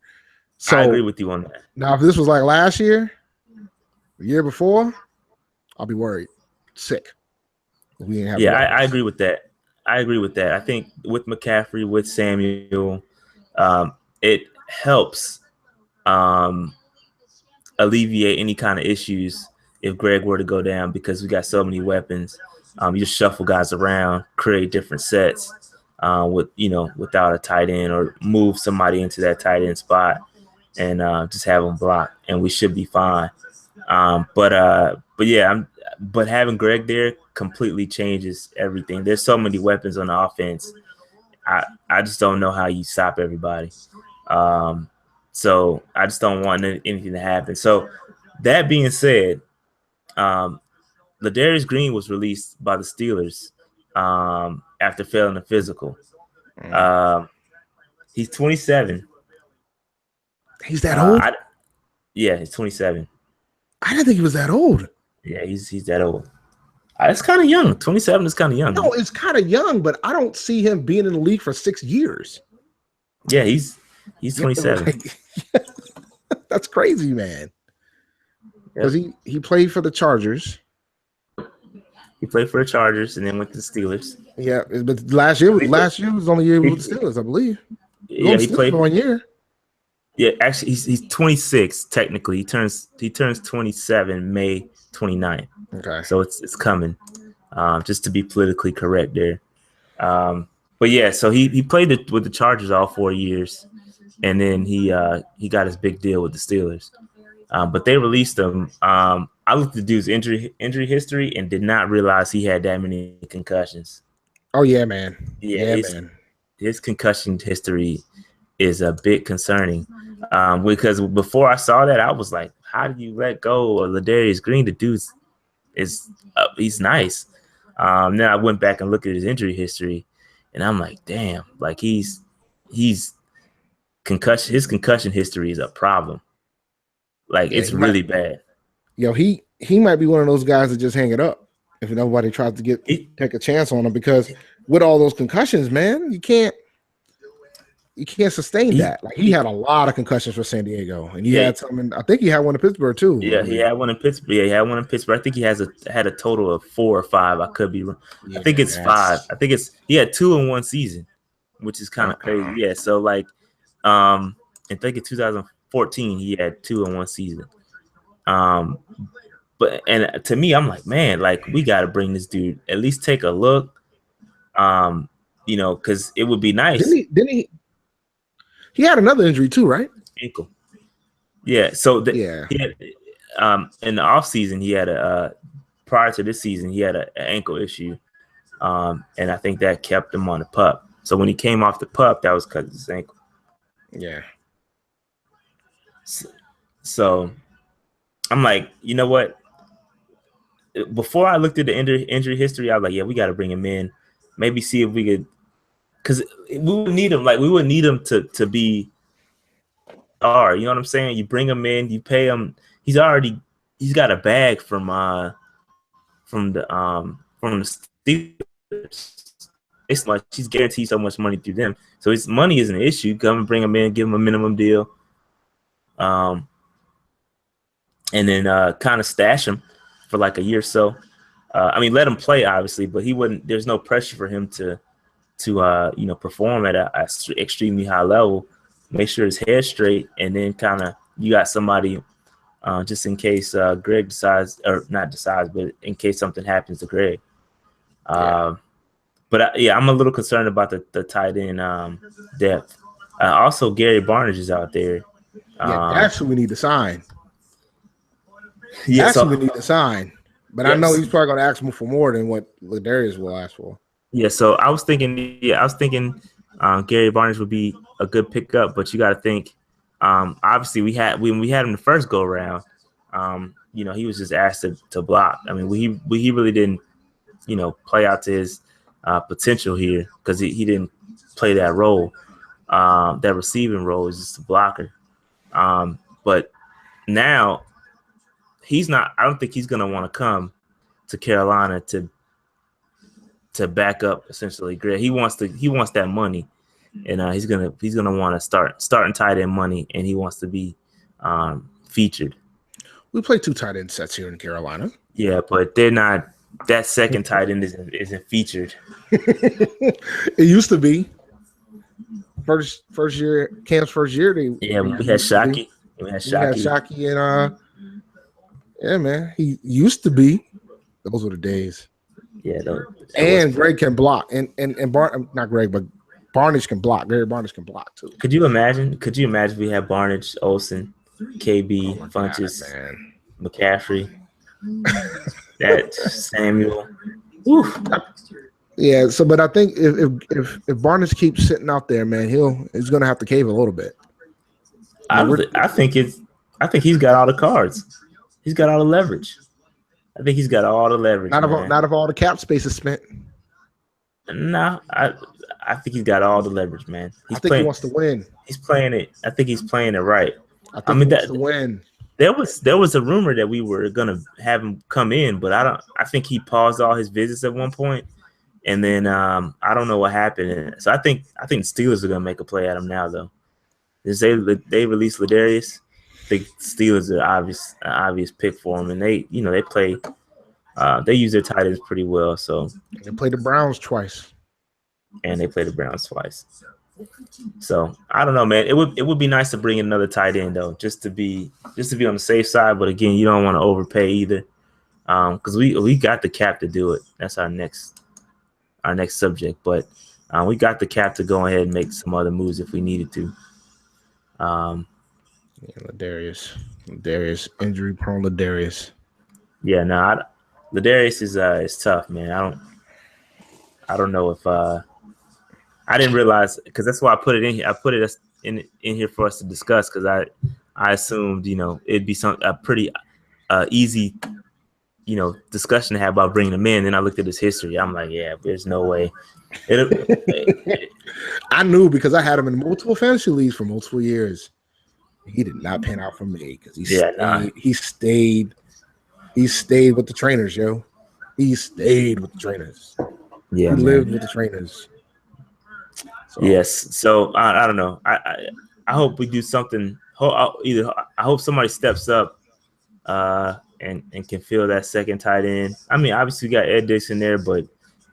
So I agree with you on that. Now, if this was like last year, the year before, I'll be worried. Sick. We didn't have I agree with that. I think with McCaffrey, with Samuel, it helps alleviate any kind of issues if Greg were to go down, because we got so many weapons. You just shuffle guys around, create different sets without a tight end, or move somebody into that tight end spot and just have them block, and we should be fine. But having Greg there completely changes everything. There's so many weapons on the offense. I just don't know how you stop everybody. So I just don't want anything to happen. So that being said, Ladarius Green was released by the Steelers after failing a physical. He's 27. He's that old? Yeah, he's 27. I didn't think he was that old. Yeah, he's that old. It's kind of young. 27 is kind of young. No, it's kind of young, but I don't see him being in the league for 6 years. Yeah, he's 27. That's crazy, man. Because he played for the Chargers. He played for the Chargers and then went to the Steelers. Yeah, but last year was the only year with the Steelers, I believe. Yeah, he played for 1 year. Yeah, actually, he's 26 technically. He turns 27 May 29th. Okay, so it's coming. Just to be politically correct there. But yeah, so he played with the Chargers all 4 years, and then he got his big deal with the Steelers. But they released him. I looked at the dude's injury history and did not realize he had that many concussions. Oh yeah, man. Yeah, man. His concussion history is a bit concerning. Because before I saw that, I was like, how do you let go of Ladarius Green? The dude's he's nice. Then I went back and looked at his injury history, and I'm like, damn, like he's concussion. His concussion history is a problem. Like it's really bad. Yo, he might be one of those guys that just hang it up if nobody tries to take a chance on him, because with all those concussions, man, you can't sustain that. Like he had a lot of concussions for San Diego, and he had some. I think he had one in Pittsburgh too. Yeah, he had one in Pittsburgh. Yeah, he had one in Pittsburgh. I think he had a total of 4 or 5. I could be wrong. I think it's 5. I think he had 2 in one season, which is kind of crazy. Yeah, so like, I think in 2014 he had 2 in one season. But to me, I'm like, man, like we got to bring this dude, at least take a look. Because it would be nice. Didn't he? He had another injury too, right? Ankle. Yeah. So he had, in the off season, he had prior to this season, he had an ankle issue, and I think that kept him on the PUP. So when he came off the PUP, that was because of his ankle. Yeah. So I'm like, you know what? Before I looked at the injury history, I was like, yeah, we got to bring him in. Maybe see if we could, because we would need him. Like we would need him to be star. You know what I'm saying? You bring him in, you pay him. He's got a bag from the Steelers. It's like he's guaranteed so much money through them. So his money isn't an issue. Come and bring him in, give him a minimum deal, and then kind of stash him for like a year or so. Let him play obviously, but he wouldn't. There's no pressure for him to perform at a extremely high level. Make sure his head's straight, and then kind of you got somebody just in case Greg decides, or not decides, but in case something happens to Greg. But I'm a little concerned about the tight end depth. Also, Gary Barnidge is out there. That's who we need to sign. Yeah, who we need to sign. But I know he's probably going to ask for more than what Ladarius will ask for. Yeah, so I was thinking Gary Barnidge would be a good pickup, but you got to think. Obviously, when we had him the first go around, he was just asked to block. I mean, he really didn't, play out to his potential here because he didn't play that role. That receiving role is just a blocker. But now he's not. I don't think he's going to want to come to Carolina to back up essentially Greg. He wants that money, and he's gonna want to starting tight end money, and he wants to be featured. We play 2 tight end sets here in Carolina. Yeah, but they're not. That second tight end isn't featured. It used to be first year Cam's first year. We had Shockey. We had Shockey and yeah, man. He used to be. Those were the days. Yeah, and Greg can block, and not Greg, but Barnidge can block. Gary Barnidge can block too. Could you imagine if we had Barnidge, Olsen, KB, Funches, McCaffrey, that Samuel? Woo. Yeah. So, but I think if Barnidge keeps sitting out there, man, he's going to have to cave a little bit. I think he's got all the cards. He's got all the leverage. I think he's got all the leverage. Not if all the cap space is spent. No, I think he's got all the leverage, man. He wants to win. He's playing it. I think he's playing it right. He wants to win. There was a rumor that we were gonna have him come in, but I think he paused all his visits at one point, and then I don't know what happened. So I think the Steelers are gonna make a play at him now, though. They released Ladarius. The Steelers are an obvious pick for him, and they play They use their tight ends pretty well. So they played the Browns twice, and they played the Browns twice. So I don't know, man. It would be nice to bring in another tight end though, just to be on the safe side. But again, you don't want to overpay either, because we got the cap to do it. That's our next subject. But we got the cap to go ahead and make some other moves if we needed to. Ladarius, injury prone Ladarius. Yeah, no, Ladarius is tough, man. I don't know if I didn't realize, because that's why I put it in here. I put it in here for us to discuss, because I assumed, it'd be a pretty easy, discussion to have about bringing him in. Then I looked at his history. I'm like, yeah, there's no way. I knew, because I had him in multiple fantasy leagues for multiple years. He did not pan out for me, because he stayed with the trainers, yo. He stayed with the trainers. Yeah, he lived with the trainers. So. Yes. So I don't know. I hope we do something. I hope somebody steps up and can fill that second tight end. I mean, obviously we got Ed Dixon there, but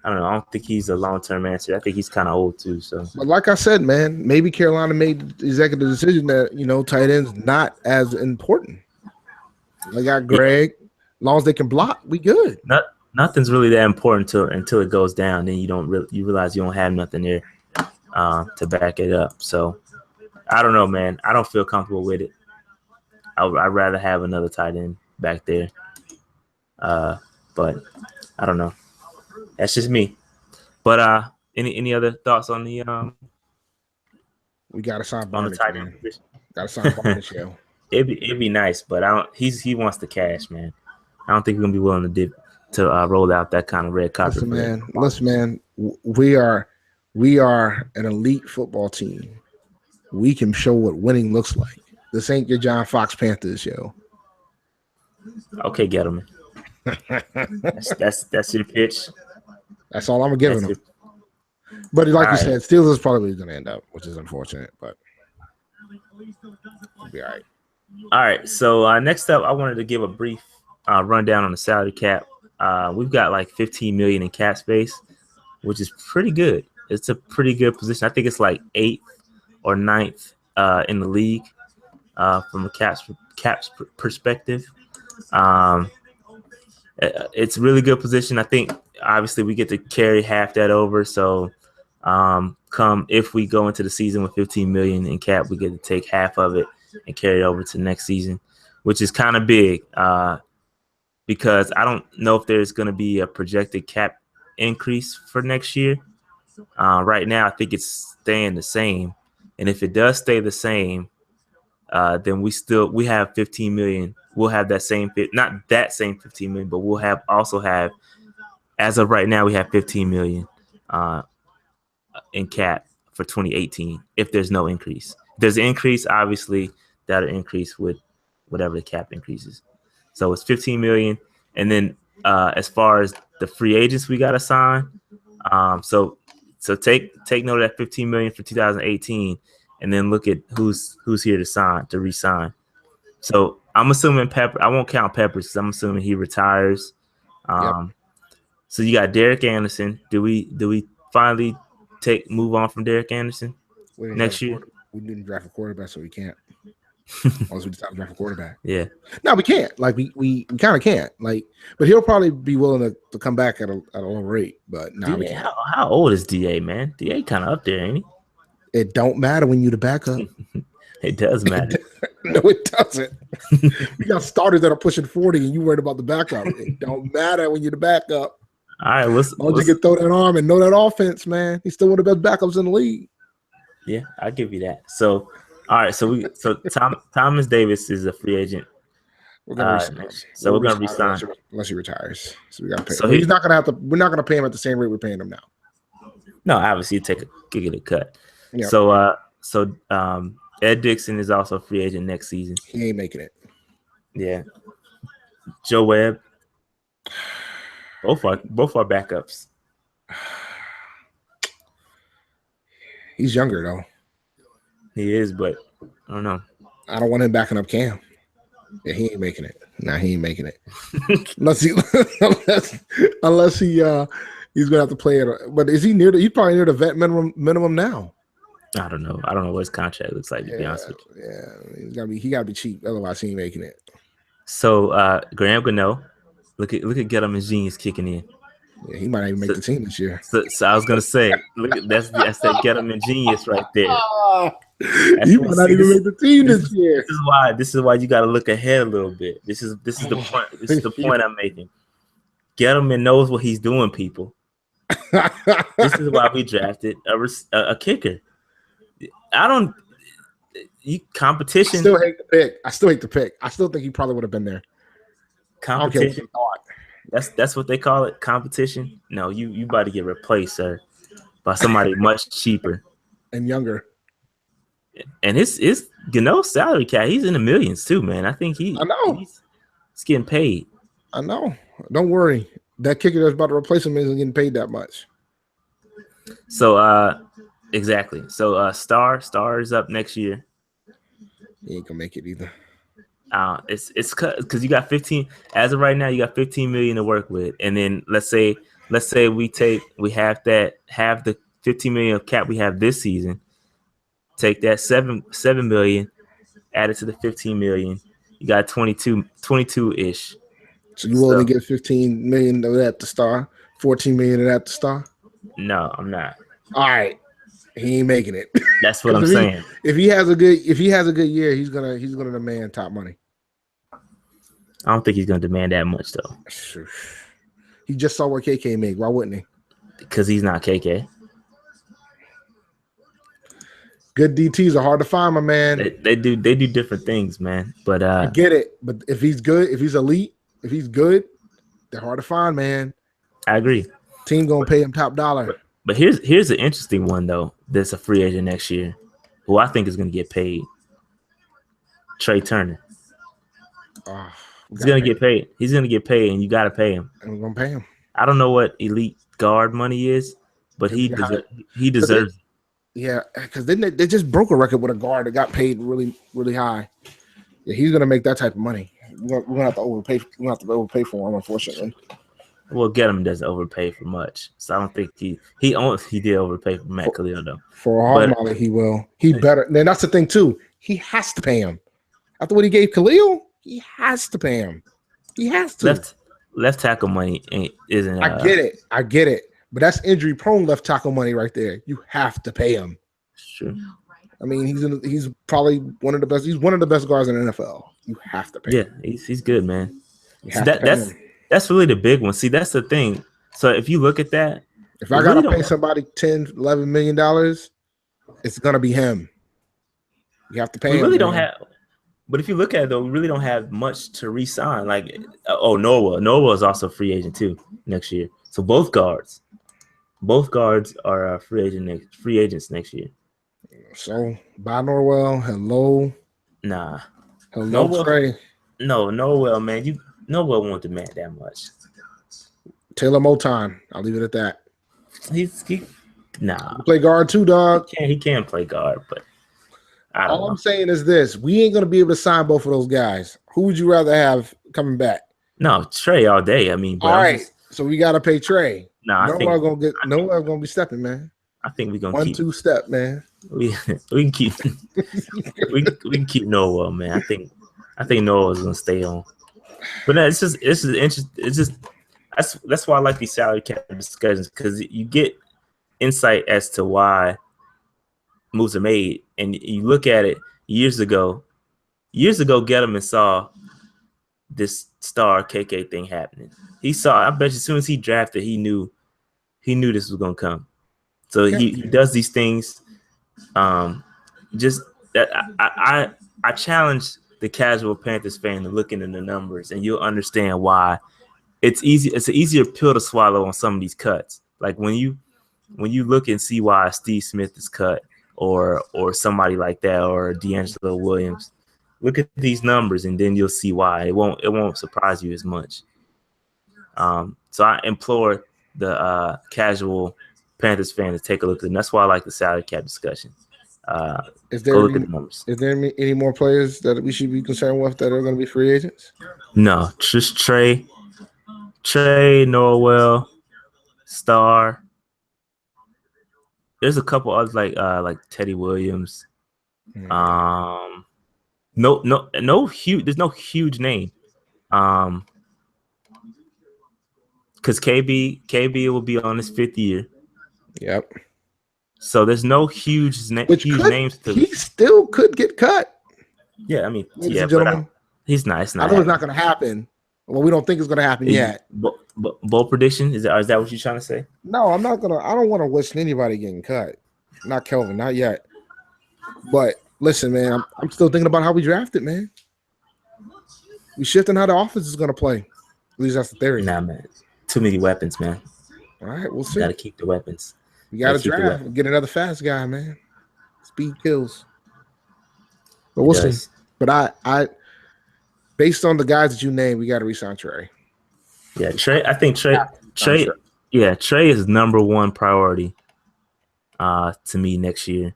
I don't know. I don't think he's a long-term answer. I think he's kind of old too. So, but like I said, man, maybe Carolina made the executive decision that tight ends not as important. They got Greg. As long as they can block, we good. Nothing's really that important until it goes down. Then you realize you don't have nothing there to back it up. So I don't know, man. I don't feel comfortable with it. I'd rather have another tight end back there. But I don't know. That's just me. But any other thoughts on the we gotta sign Barnett, man. Position? Gotta sign Barnett, yo. It'd be nice, but he wants the cash, man. I don't think we're gonna be willing to roll out that kind of red carpet. Listen, man. We are an elite football team. We can show what winning looks like. This ain't your John Fox Panthers, yo. Okay, Gettleman. that's your pitch. That's all I'm giving them. But like you said, Steelers is probably going to end up, which is unfortunate, but we'll be all right. All right. So next up, I wanted to give a brief rundown on the salary cap. We've got like $15 million in cap space, which is pretty good. It's a pretty good position. I think it's like 8th or 9th in the league from a caps perspective. It's a really good position. I think obviously we get to carry half that over. So if we go into the season with $15 million in cap, we get to take half of it and carry it over to next season, which is kind of big because I don't know if there's going to be a projected cap increase for next year. Right now, I think it's staying the same. And if it does stay the same, then we have $15 million. We'll have that same not that same $15 million, but we'll also have, as of right now, we have $15 million in cap for 2018 if there's no increase. If there's an increase, obviously that'll increase with whatever the cap increases. So it's $15 million. And then as far as the free agents we got to sign, so take note of that $15 million for 2018, and then look at who's here to re-sign. So I'm assuming Pepper. I won't count Peppers because I'm assuming he retires. Yep. So you got Derek Anderson. Do we finally move on from Derek Anderson next year? We didn't draft a quarterback, so we can't. Unless we decide to draft a quarterback. Yeah. No, we can't. Like we kind of can't. Like, but he'll probably be willing to come back at a low rate. But no, we can't. How old is DA, man? DA kind of up there, ain't he? It don't matter when you the backup. It does matter. No, it doesn't. We got starters that are pushing 40, and you worried about the backup. It don't matter when you're the backup. All right, you can throw that arm and know that offense, man. He's still one of the best backups in the league. Yeah, I'll give you that. So, all right, so Thomas Davis is a free agent. We're gonna resign unless he retires. So we got to pay. So he's not gonna have to. We're not gonna pay him at the same rate we're paying him now. No, obviously get a cut. Yep. So Ed Dixon is also a free agent next season. He ain't making it. Yeah. Joe Webb. Both are backups. He's younger though. He is, but I don't know. I don't want him backing up Cam. Yeah, he ain't making it. Nah, he ain't making it. unless he's gonna have to play it. But is he near he's probably near the vet minimum now. I don't know. I don't know what his contract looks like, to be honest with you. Yeah, he gotta be cheap, otherwise he ain't making it. So Graham Gano, look at Gettleman Genius kicking in. Yeah, he might not even make the team this year. So I was gonna say, look at that's that Gettleman Genius right there. He might not even make the team this year. This is why you got to look ahead a little bit. This is the point. This is the point I'm making. Gettleman knows what he's doing, people. This is why we drafted a kicker. Competition. I still hate the pick. I still think he probably would have been there. Competition. That's what they call it. Competition. No, you about to get replaced, sir, by somebody much cheaper and younger. And his Gano's salary cap, he's in the millions too, man. I think he's getting paid. I know. Don't worry. That kicker that's about to replace him isn't getting paid that much. So exactly. So Star is up next year. He ain't gonna make it either. It's because you got 15 as of right now. You got 15 million to work with, and then let's say we have the 15 million of cap we have this season. Take that 7 million, add it to the 15 million. You got 22-ish. So you only get 15 million of that to Star, 14 million of that to Star? No, I'm not. All right. He ain't making it. That's what I'm saying. If he has a good year, he's gonna demand top money. I don't think he's gonna demand that much though. Sure. He just saw what KK made. Why wouldn't he? Because he's not KK. Good DTs are hard to find, my man. They do different things, man. But I get it. But if he's good, if he's elite, if he's good, they're hard to find, man. I agree. Team gonna pay him top dollar. But here's an interesting one though. That's a free agent next year, who I think is gonna get paid. Trey Turner. He's gonna get paid. He's gonna get paid, and you gotta pay him. And we're gonna pay him. I don't know what elite guard money is, but he deserves it. Yeah, because they just broke a record with a guard that got paid really, really high. Yeah, he's gonna make that type of money. We're gonna have to overpay. We're gonna have to overpay for him, unfortunately. Well, Gettleman doesn't overpay for much, so I don't think he did overpay for Matt Khalil though. For a hard molly, he will. He better. And that's the thing too. He has to pay him. After what he gave Khalil, he has to pay him. He has to. Left tackle money isn't. I get it. But that's injury prone left tackle money right there. You have to pay him. Sure. I mean, he's probably one of the best. He's one of the best guards in the NFL. You have to pay him. Yeah, he's good, man. So that's really the big one. See, that's the thing. So if you look at that, if I gotta pay somebody $10-11 million, it's gonna be him. You have to pay him. We really don't have. But if you look at it, though, we really don't have much to re-sign. Like, Noah is also a free agent too next year. So both guards are free agents next year. So bye Norwell. Hello. Nah. Hello, Trey. No, Norwell, man. Norwell won't demand that much. Taylor Moton. I'll leave it at that. He play guard too, dog. He can play guard, but all I'm saying is this: we ain't gonna be able to sign both of those guys. Who would you rather have coming back? No, Trey all day. I mean, all right. So we gotta pay Trey. Noah's gonna be stepping, man. I think we're gonna keep 1-2 step, man. We can keep we can keep Noah, man. I think Noah's gonna stay on. But no, it's just interesting. It's just that's why I like these salary cap discussions, because you get insight as to why moves are made, and you look at it years ago. Gettleman saw this Star KK thing happening. He saw. I bet you as soon as he drafted, he knew this was gonna come. So he does these things. Just that I challenge the casual Panthers fan to look into the numbers, and you'll understand why it's easy. It's an easier pill to swallow on some of these cuts. Like when you look and see why Steve Smith is cut, or somebody like that, or D'Angelo Williams. Look at these numbers, and then you'll see why it won't surprise you as much. So I implore the casual Panthers fan to take a look at them. That's why I like the salary cap discussion. Is go there look at the numbers. Is there any more players that we should be concerned with that are going to be free agents? No, just Trey, Norwell, Star. There's a couple others like Teddy Williams. No huge. There's no huge name. Because KB will be on his 5th year. Yep. So there's no huge names. He still could get cut. Yeah, I mean, ladies and gentlemen, he's nice. I know it's not going to happen. Well, we don't think it's going to happen yet. Bold prediction is that what you're trying to say? No, I'm not gonna. I don't want to wish anybody getting cut. Not Kelvin, not yet. But listen, man, I'm still thinking about how we drafted, man. We shifting how the offense is going to play. At least that's the theory. Nah, man. Too many weapons, man. All right, we'll see. Got to keep the weapons. We got to draft. Get another fast guy, man. Speed kills. But we'll see. But I, based on the guys that you named, we got to re-sign Trey. Yeah, Trey. I think Trey. Yeah, Trey is number one priority. To me next year,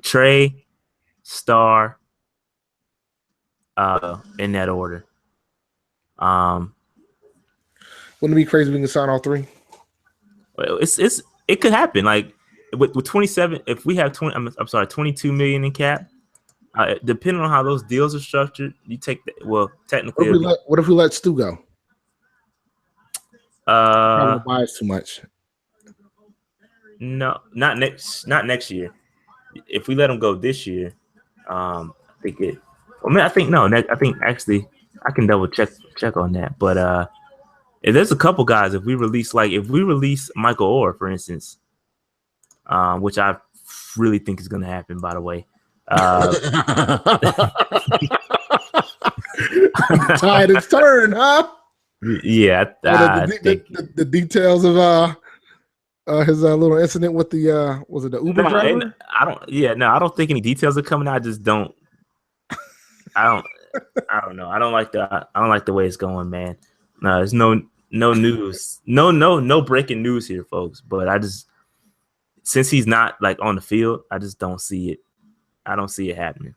Trey, Star. In that order. Wouldn't it be crazy if we can sign all three? It could happen. Like with 27, if we have 22 million in cap, depending on how those deals are structured, you take technically. What if we let Stu go? Probably buy us too much. No, not next year. If we let him go this year, I think it. I mean, I think actually I can double check on that. But if there's a couple guys, if we release Michael Orr, for instance, which I really think is going to happen, by the way. Tide its turn, huh? Yeah. The details of his little incident with the was it the Uber driver? I don't think any details are coming out. I just don't. I don't know. I don't like the way it's going, man. No, there's no news. No breaking news here, folks. But since he's not like on the field, I just don't see it. I don't see it happening.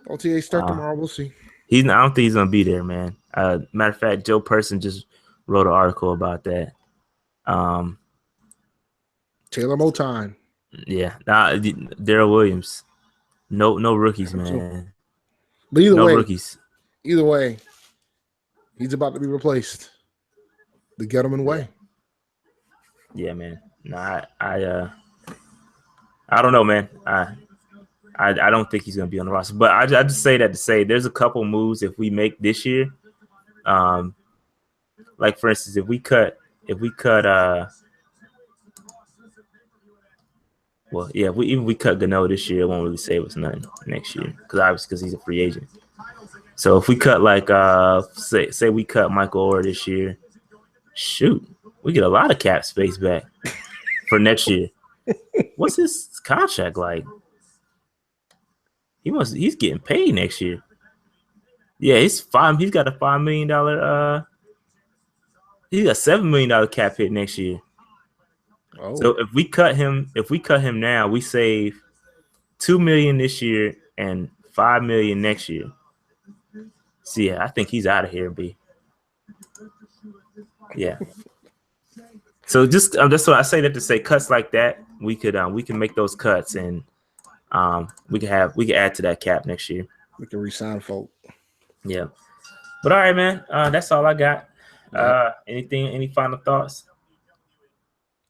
OTA start tomorrow. We'll see. I don't think he's gonna be there, man. Matter of fact, Joe Person just wrote an article about that. Taylor Moton. Yeah, Daryl Williams. No rookies, man. But rookies. Either way, he's about to be replaced. The Gettleman way. Yeah, man. No, I don't know, man. I don't think he's gonna be on the roster. But I just say that to say there's a couple moves if we make this year. Like for instance, if we cut if we cut Gano this year, it won't really save us nothing next year because he's a free agent. So if we cut say we cut Michael Orr this year, shoot, we get a lot of cap space back for next year. What's his contract like? He's getting paid next year. Yeah, he's got a $5 million he's got $7 million cap hit next year. Oh. So if we cut him now, we save $2 million this year and $5 million next year. So yeah, I think he's out of here, B. Yeah. So just that's what I say that to say cuts like that, we can make those cuts and we can add to that cap next year. We can re-sign folk. Yeah. But all right, man. That's all I got. Any final thoughts?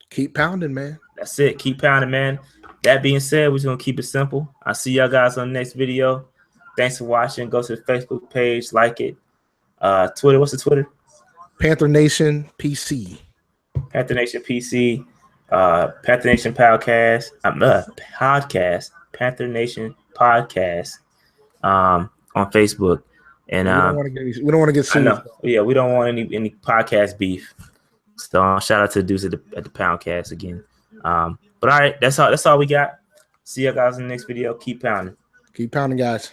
Keep pounding, man. That's it. Keep pounding, man. That being said, we're just gonna keep it simple. I'll see y'all guys on the next video. Thanks for watching. Go to the Facebook page, like it. Twitter, what's the Twitter? Panther Nation PC. Panther Nation PC. Panther Nation podcast. Podcast. Panther Nation podcast. On Facebook. And we don't want to get sued. Yeah, we don't want any podcast beef. So shout out to the dudes at the Poundcast again. But all right, that's all we got. See you guys in the next video. Keep pounding. Keep pounding, guys.